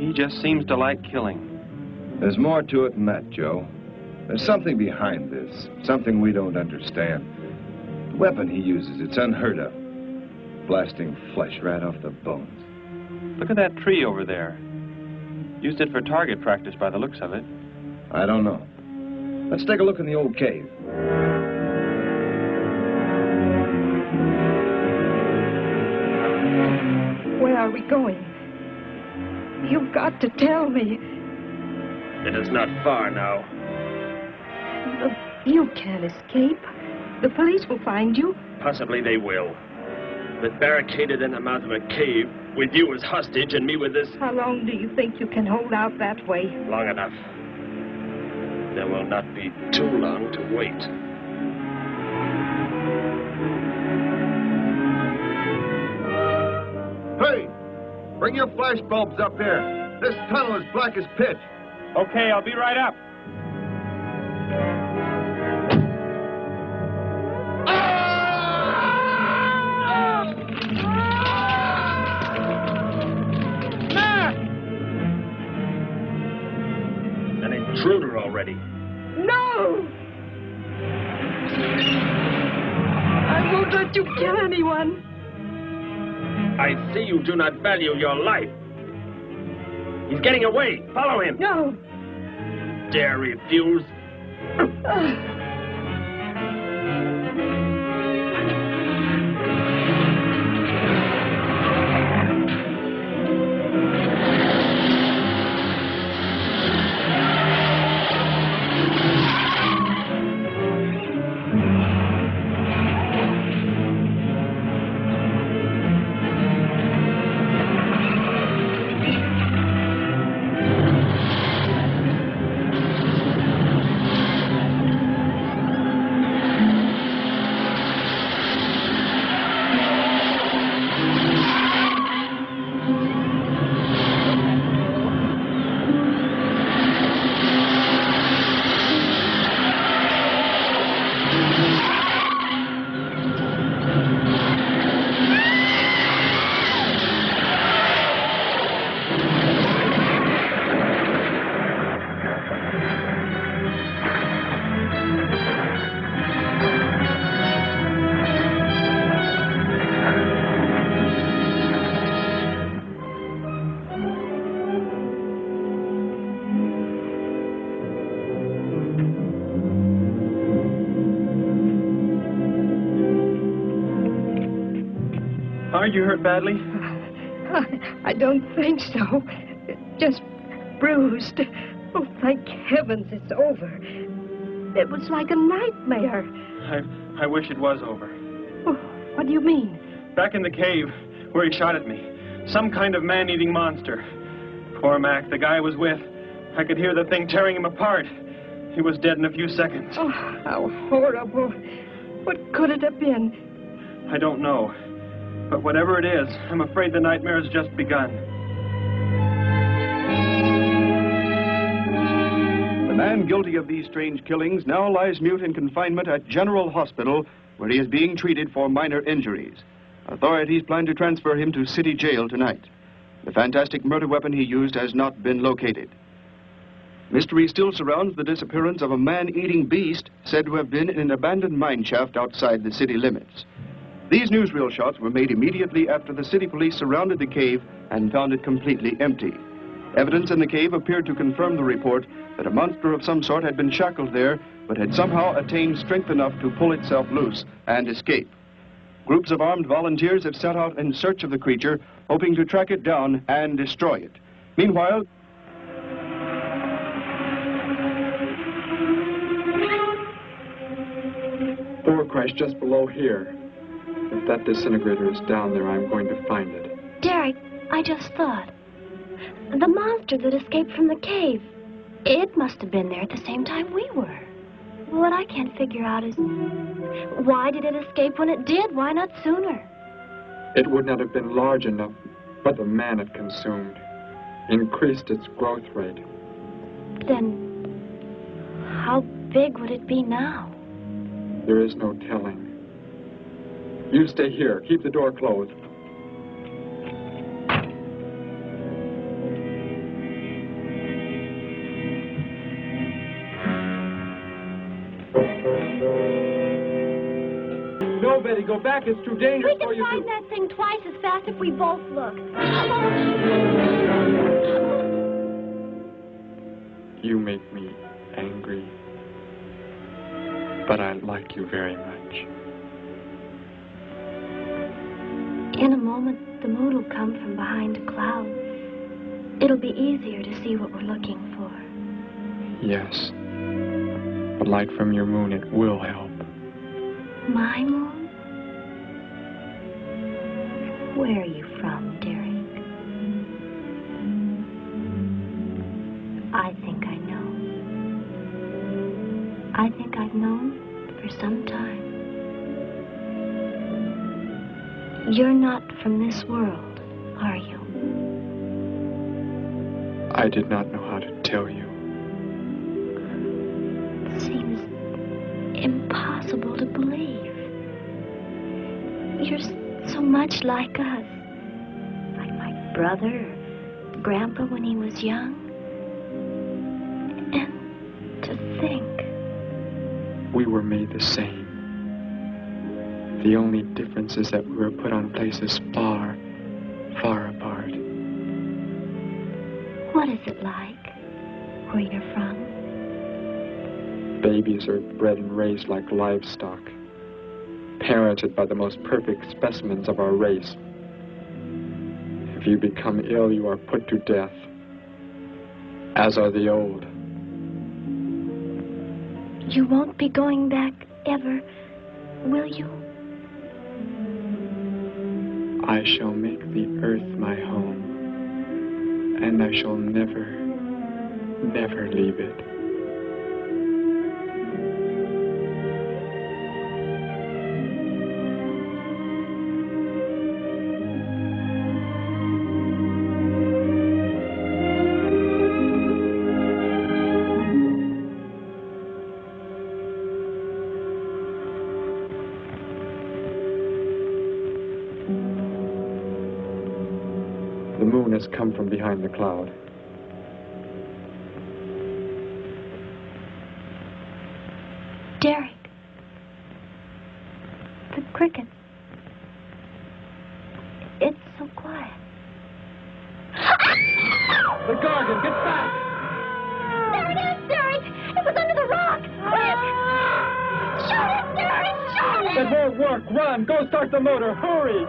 he just seems to like killing. There's more to it than that, Joe. There's something behind this, something we don't understand. The weapon he uses, it's unheard of. Blasting flesh right off the bones. Look at that tree over there. Used it for target practice by the looks of it. I don't know. Let's take a look in the old cave. Where are we going? You've got to tell me. It is not far now. You can't escape. The police will find you. Possibly they will. But barricaded in the mouth of a cave, with you as hostage and me with this... How long do you think you can hold out that way? Long enough. There will not be too long to wait. Hey! Bring your flash bulbs up here. This tunnel is black as pitch. Okay, I'll be right up. An intruder already. No! I won't let you kill anyone. I see you do not value your life. He's getting away. Follow him. No. Dare refuse? Are you hurt badly? I don't think so. Just bruised. Oh, thank heavens it's over. It was like a nightmare. I wish it was over. Oh, what do you mean? Back in the cave where he shot at me. Some kind of man-eating monster. Poor Mac, the guy I was with. I could hear the thing tearing him apart. He was dead in a few seconds. Oh, how horrible. What could it have been? I don't know. But whatever it is, I'm afraid the nightmare has just begun. The man guilty of these strange killings now lies mute in confinement at General Hospital, where he is being treated for minor injuries. Authorities plan to transfer him to City Jail tonight. The fantastic murder weapon he used has not been located. Mystery still surrounds the disappearance of a man-eating beast said to have been in an abandoned mine shaft outside the city limits. These newsreel shots were made immediately after the city police surrounded the cave and found it completely empty. Evidence in the cave appeared to confirm the report that a monster of some sort had been shackled there, but had somehow attained strength enough to pull itself loose and escape. Groups of armed volunteers have set out in search of the creature, hoping to track it down and destroy it. Meanwhile, door crash just below here. If that disintegrator is down there, I'm going to find it. Derek, I just thought. The monster that escaped from the cave. It must have been there at the same time we were. What I can't figure out is, why did it escape when it did? Why not sooner? It would not have been large enough, but the man it consumed increased its growth rate. Then, how big would it be now? There is no telling. You stay here. Keep the door closed. No, Betty, go back. It's too dangerous We for you can to... find that thing twice as fast if we both look. You make me angry, but I like you very much. In a moment, the moon will come from behind a cloud. It'll be easier to see what we're looking for. Yes, but light from your moon, it will help. My moon? Where are you from, Derek? I think I know. I think I've known for some time. You're not from this world, are you? I did not know how to tell you. It seems impossible to believe. You're so much like us. Like my brother or Grandpa when he was young. And to think. We were made the same. The only difference is that we were put on places far, far apart. What is it like, where you're from? Babies are bred and raised like livestock, parented by the most perfect specimens of our race. If you become ill, you are put to death, as are the old. You won't be going back ever, will you? I shall make the earth my home, and I shall never, never leave it. The moon has come from behind the cloud. Derek. The cricket. It's so quiet. The Gargon, get back! There it is, Derek! It was under the rock! Quick! Shoot it, Derek! Shoot it! It won't work. Run! Go start the motor! Hurry!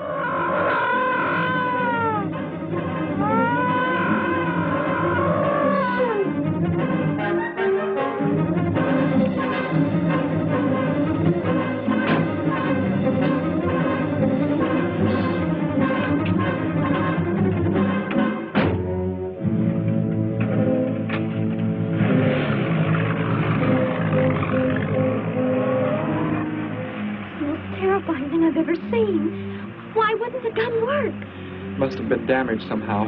Must have been damaged somehow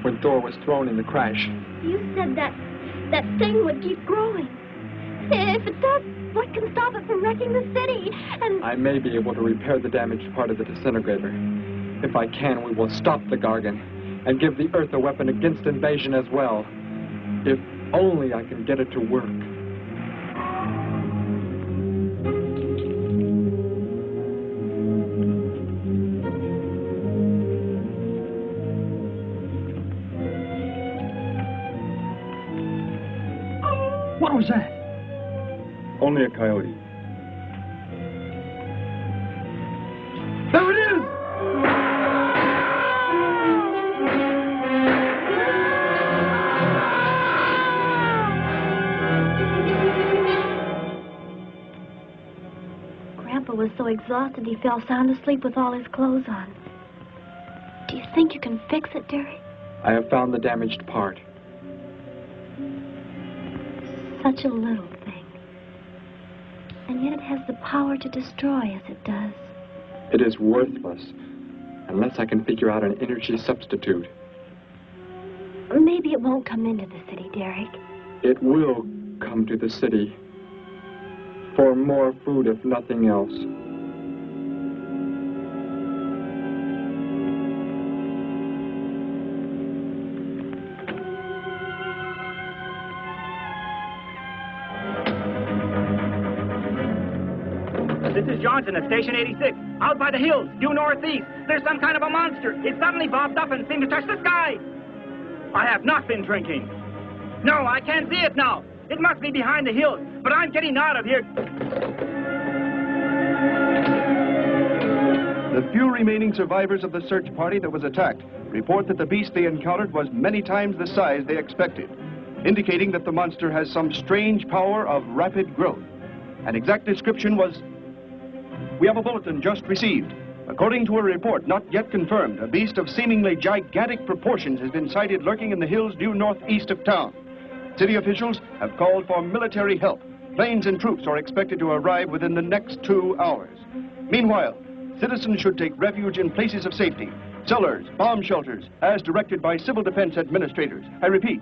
when Thor was thrown in the crash. You said that thing would keep growing. If it does, what can stop it from wrecking the city? And I may be able to repair the damaged part of the disintegrator. If I can, we will stop the Gargon and give the Earth a weapon against invasion as well. If only I can get it to work. What was that? Only a coyote. There it is! Grandpa was so exhausted he fell sound asleep with all his clothes on. Do you think you can fix it, Derek? I have found the damaged part. Such a little thing. And yet it has the power to destroy as it does. It is worthless unless I can figure out an energy substitute. Or maybe it won't come into the city, Derek. It will come to the city. For more food, if nothing else. This is Johnson at Station 86. Out by the hills, due northeast. There's some kind of a monster. It suddenly bobbed up and seemed to touch the sky. I have not been drinking. No, I can't see it now. It must be behind the hills, but I'm getting out of here. The few remaining survivors of the search party that was attacked report that the beast they encountered was many times the size they expected, indicating that the monster has some strange power of rapid growth. An exact description was... We have a bulletin just received. According to a report not yet confirmed, a beast of seemingly gigantic proportions has been sighted lurking in the hills due northeast of town. City officials have called for military help. Planes and troops are expected to arrive within the next 2 hours. Meanwhile, citizens should take refuge in places of safety, cellars, bomb shelters, as directed by civil defense administrators. I repeat.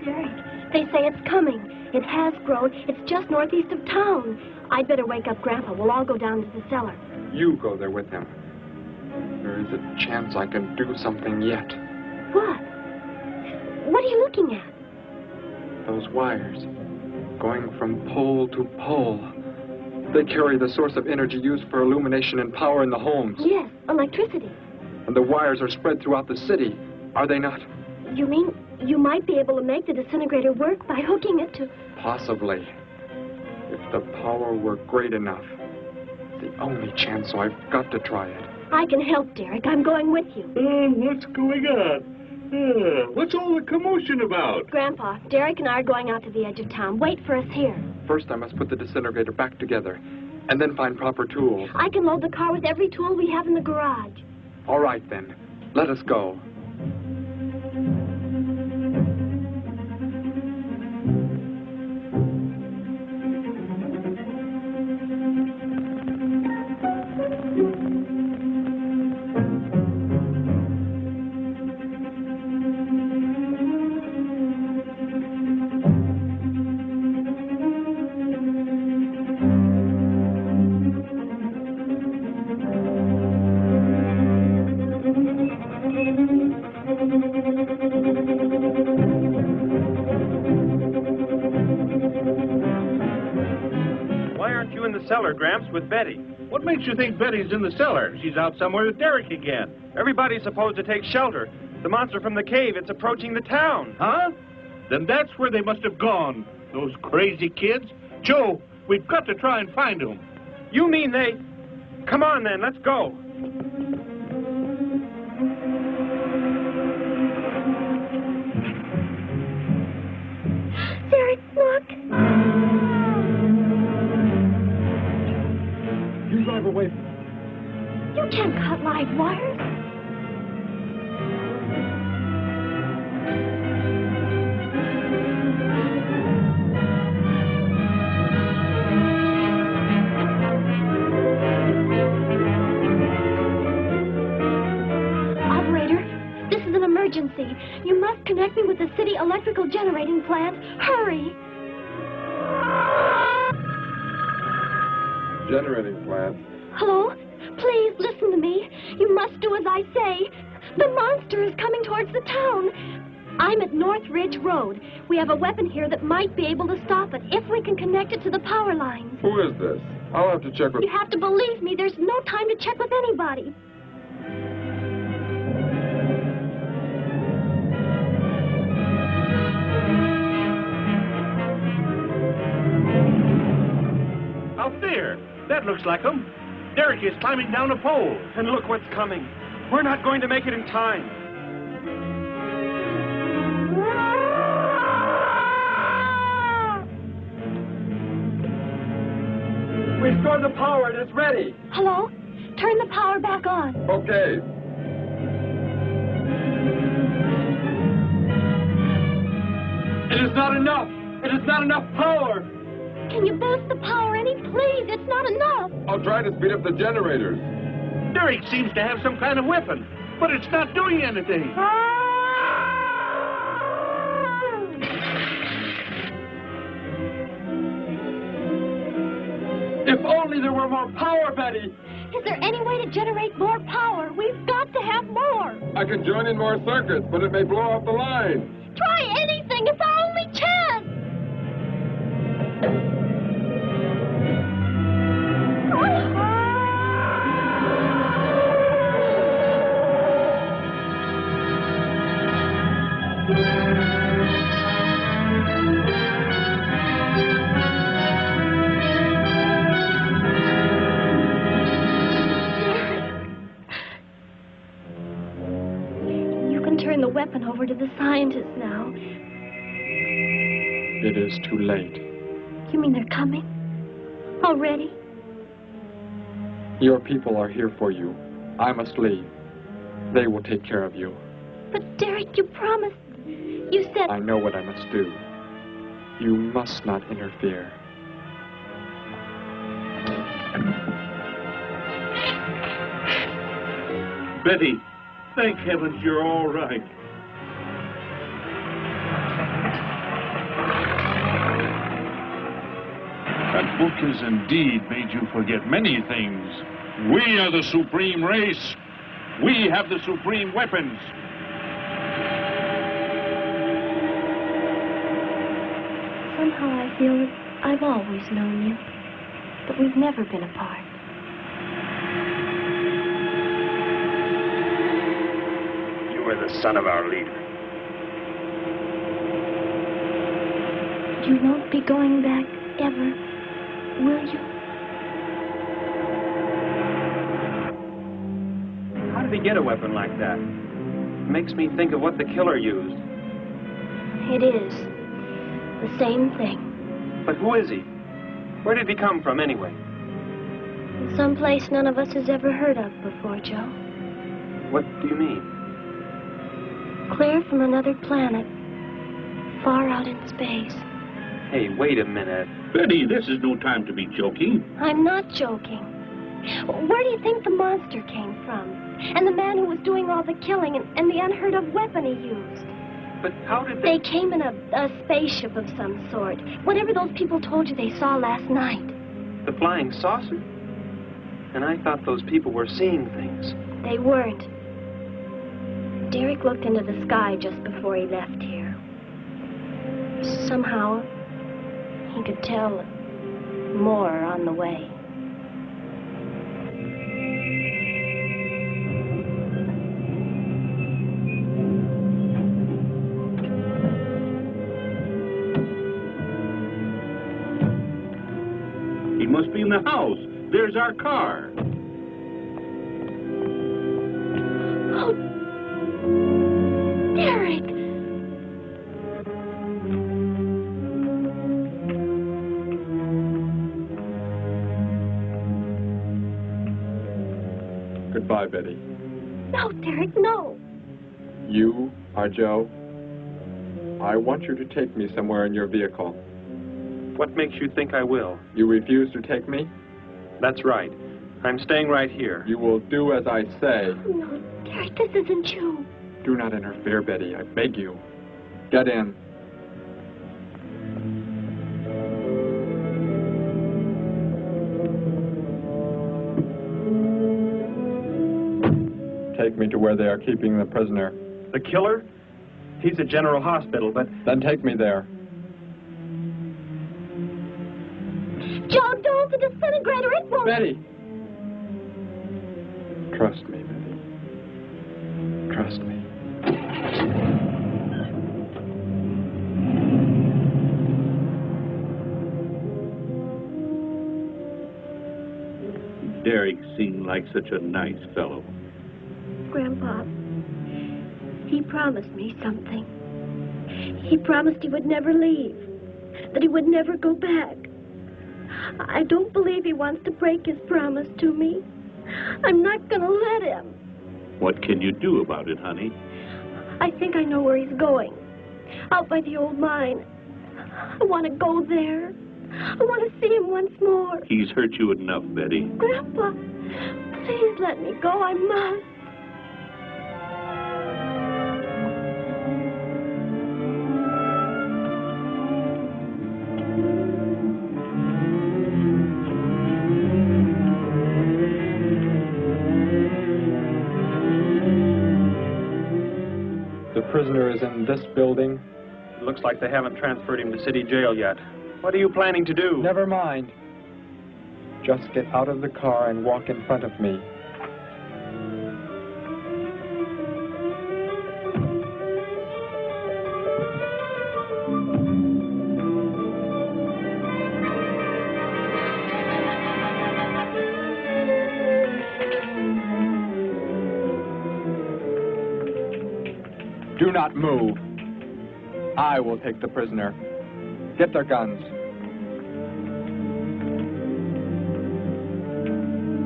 Derek, they say it's coming. It has grown. It's just northeast of town. I'd better wake up Grandpa. We'll all go down to the cellar. You go there with him. There is a chance I can do something yet. What? What are you looking at? Those wires, going from pole to pole. They carry the source of energy used for illumination and power in the homes. Yes, electricity. And the wires are spread throughout the city, are they not? You mean you might be able to make the disintegrator work by hooking it to... Possibly. If the power were great enough. The only chance, so I've got to try it. I can help, Derek. I'm going with you. What's going on? What's all the commotion about? Grandpa, Derek and I are going out to the edge of town. Wait for us here. First, I must put the disintegrator back together, and then find proper tools. I can load the car with every tool we have in the garage. All right, then. Let us go. Cellar, Gramps, with Betty. What makes you think Betty's in the cellar? She's out somewhere with Derek again. Everybody's supposed to take shelter. The monster from the cave, it's approaching the town. Huh? Then that's where they must have gone. Those crazy kids. Joe, we've got to try and find them. You mean they... Come on, then, let's go. Electrified wires? Emergency. You must connect me with the city electrical generating plant. Hurry! Generating plant? Hello? Please listen to me. You must do as I say. The monster is coming towards the town. I'm at North Ridge Road. We have a weapon here that might be able to stop it if we can connect it to the power lines. Who is this? I'll have to check with... You have to believe me. There's no time to check with anybody. Out there! That looks like him. Derek is climbing down a pole. And look what's coming. We're not going to make it in time. Restore the power. It is ready. Hello? Turn the power back on. Okay. It is not enough. It is not enough power. Can you boost the power any, please? It's not enough. I'll try to speed up the generators. Derek seems to have some kind of weapon, but it's not doing anything. If only there were more power, Betty. Is there any way to generate more power? We've got to have more. I can join in more circuits, but it may blow off the line. Try anything. It's our only chance. Turn the weapon over to the scientists now. It is too late. You mean they're coming? Already? Your people are here for you. I must leave. They will take care of you. But Derek, you promised. You said... I know what I must do. You must not interfere. Betty, thank heavens you're all right. That book has indeed made you forget many things. We are the supreme race. We have the supreme weapons. Somehow I feel that I've always known you, but we've never been apart. You are the son of our leader. You won't be going back ever, will you? How did he get a weapon like that? It makes me think of what the killer used. It is. The same thing. But who is he? Where did he come from, anyway? Someplace none of us has ever heard of before, Joe. What do you mean? Clear from another planet. Far out in space. Hey, wait a minute. Betty, this is no time to be joking. I'm not joking. Where do you think the monster came from? And the man who was doing all the killing and the unheard of weapon he used? But how did they came in a spaceship of some sort. Whatever those people told you they saw last night. The flying saucer? And I thought those people were seeing things. They weren't. Derek looked into the sky just before he left here. Somehow, he could tell more on the way. He must be in the house. There's our car. Oh, Derek! Goodbye, Goodbye, Betty. No, Derek, no. You are Joe. I want you to take me somewhere in your vehicle. What makes you think I will? You refuse to take me? That's right. I'm staying right here. You will do as I say. No, Derek, this isn't you. Do not interfere, Betty. I beg you. Get in. Take me to where they are keeping the prisoner. The killer? He's at General Hospital, but... Then take me there. Joe, don't! The disintegrator, it won't... Betty! Trust me, Betty. Trust me. Derek seemed like such a nice fellow. Grandpa, he promised me something. He promised he would never leave, that he would never go back. I don't believe he wants to break his promise to me. I'm not going to let him. What can you do about it, honey? I think I know where he's going. Out by the old mine. I want to go there. I want to see him once more. He's hurt you enough, Betty. Grandpa, please let me go. I must. The prisoner is in this building. It looks like they haven't transferred him to city jail yet. What are you planning to do? Never mind. Just get out of the car and walk in front of me. Do not move. I will take the prisoner. Get their guns.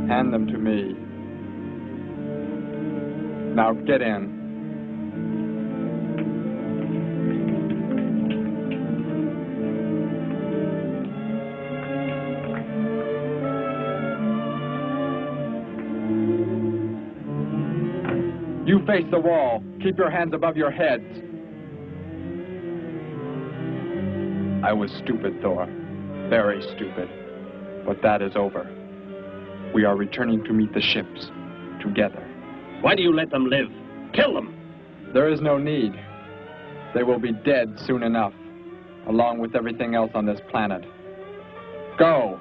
Hand them to me. Now get in. You face the wall. Keep your hands above your heads. I was stupid, Thor. Very stupid. But that is over. We are returning to meet the ships. Together. Why do you let them live? Kill them! There is no need. They will be dead soon enough, along with everything else on this planet. Go!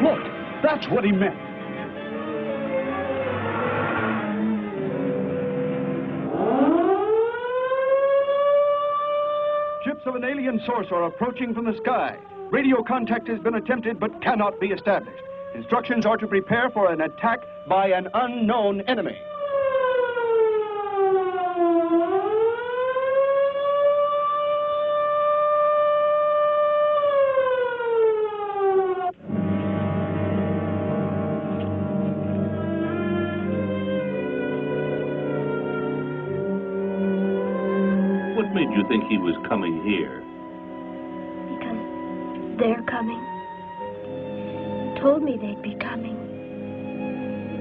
Look, that's what he meant. Ships of an alien source are approaching from the sky. Radio contact has been attempted but cannot be established. Instructions are to prepare for an attack by an unknown enemy. What made you think he was coming here? Because they're coming. Told me they'd be coming.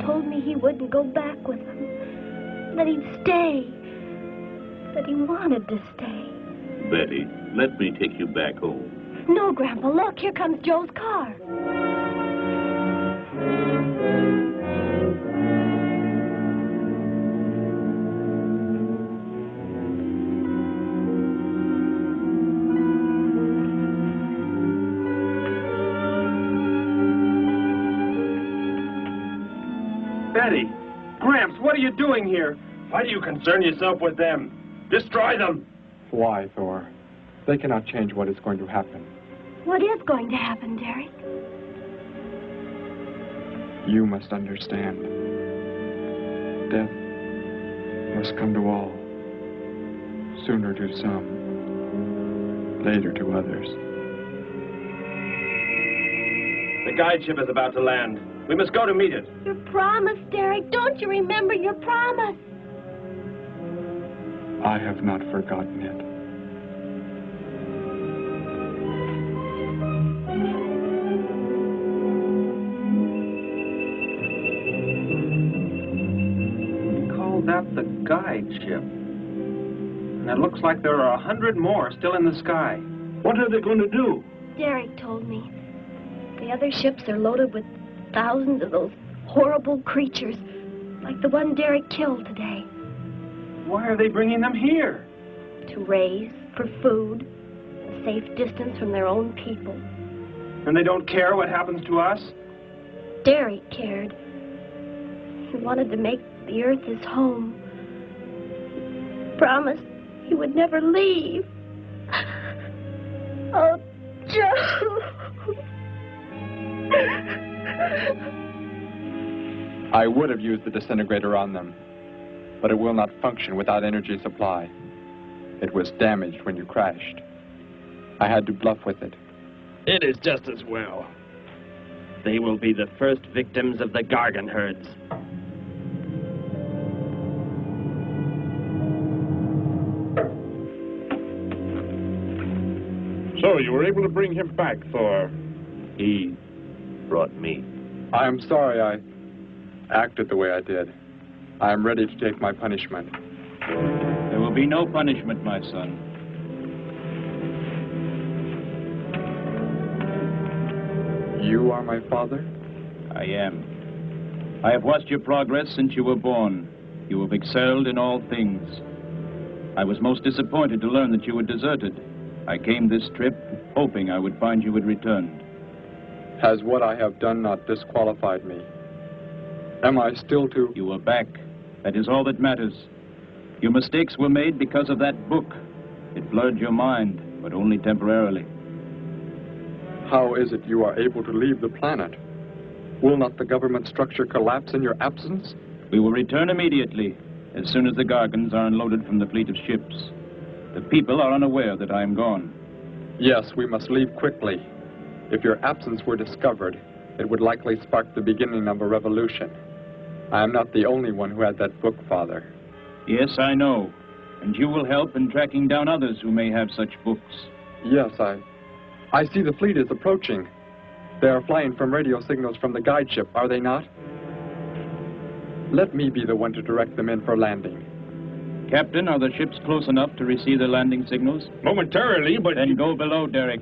Told me he wouldn't go back with them. That he'd stay. That he wanted to stay. Betty, let me take you back home. No, Grandpa, look, here comes Joe's car. Betty! Gramps, what are you doing here? Why do you concern yourself with them? Destroy them! Why, Thor? They cannot change what is going to happen. What is going to happen, Derek? You must understand. Death must come to all. Sooner to some, later to others. The guide ship is about to land. We must go to meet it. Your promise, Derek. Don't you remember your promise? I have not forgotten it. We call that the guide ship. And it looks like there are 100 more still in the sky. What are they going to do? Derek told me. The other ships are loaded with thousands of those horrible creatures, like the one Derek killed today. Why are they bringing them here? To raise, for food, a safe distance from their own people. And they don't care what happens to us? Derek cared. He wanted to make the earth his home. He promised he would never leave. Oh, Joe. I would have used the disintegrator on them, but it will not function without energy supply. It was damaged when you crashed. I had to bluff with it. It is just as well. They will be the first victims of the Gargon herds. So, you were able to bring him back, Thor? He brought me. I am sorry I acted the way I did. I am ready to take my punishment. There will be no punishment, my son. You are my father? I am. I have watched your progress since you were born. You have excelled in all things. I was most disappointed to learn that you had deserted. I came this trip hoping I would find you had returned. Has what I have done not disqualified me? Am I still to... You are back. That is all that matters. Your mistakes were made because of that book. It blurred your mind, but only temporarily. How is it you are able to leave the planet? Will not the government structure collapse in your absence? We will return immediately, as soon as the Gargons are unloaded from the fleet of ships. The people are unaware that I am gone. Yes, we must leave quickly. If your absence were discovered, it would likely spark the beginning of a revolution. I am not the only one who had that book, Father. Yes, I know. And you will help in tracking down others who may have such books. Yes, I see the fleet is approaching. They are flying from radio signals from the guide ship, are they not? Let me be the one to direct them in for landing. Captain, are the ships close enough to receive the landing signals? Momentarily, but... Then go below, Derek.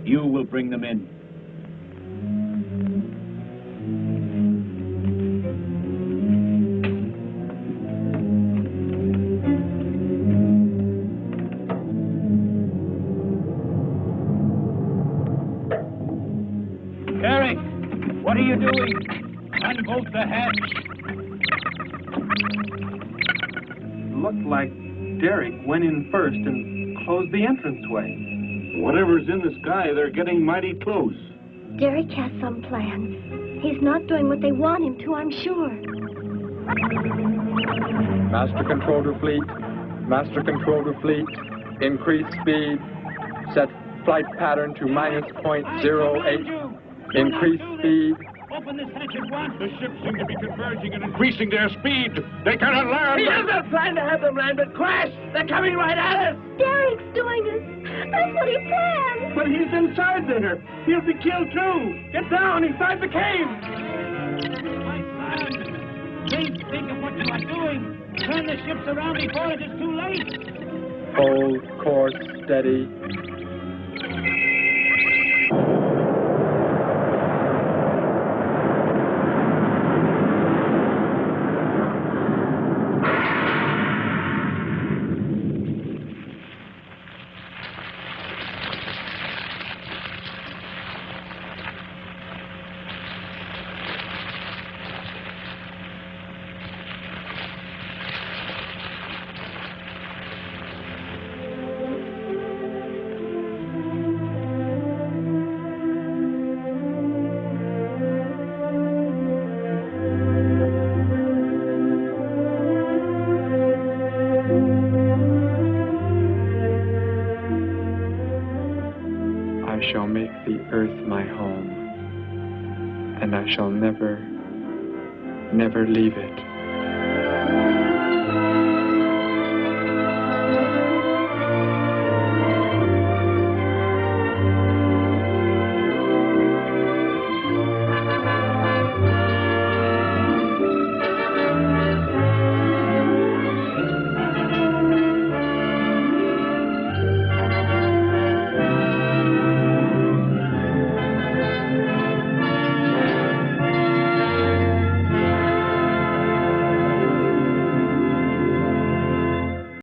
You will bring them in. Derek, what are you doing? Unbolt the hatch. Looked like Derek went in first and closed the entranceway. Whatever's in the sky, they're getting mighty close. Derek has some plans. He's not doing what they want him to, I'm sure. Master control to fleet. Master control to fleet. Increase speed. Set flight pattern to -.08. Increase speed. Open this hatch at once. The ships seem to be converging and increasing their speed. They cannot land. He doesn't plan to have them land, but crash. They're coming right at us. Derek's doing it. That's what he planned. But he's inside there. He'll be killed too. Get down inside the cave. My son, think of what you are doing. Turn the ships around before it is too late. Hold course steady. I shall make the earth my home, and I shall never, never leave it.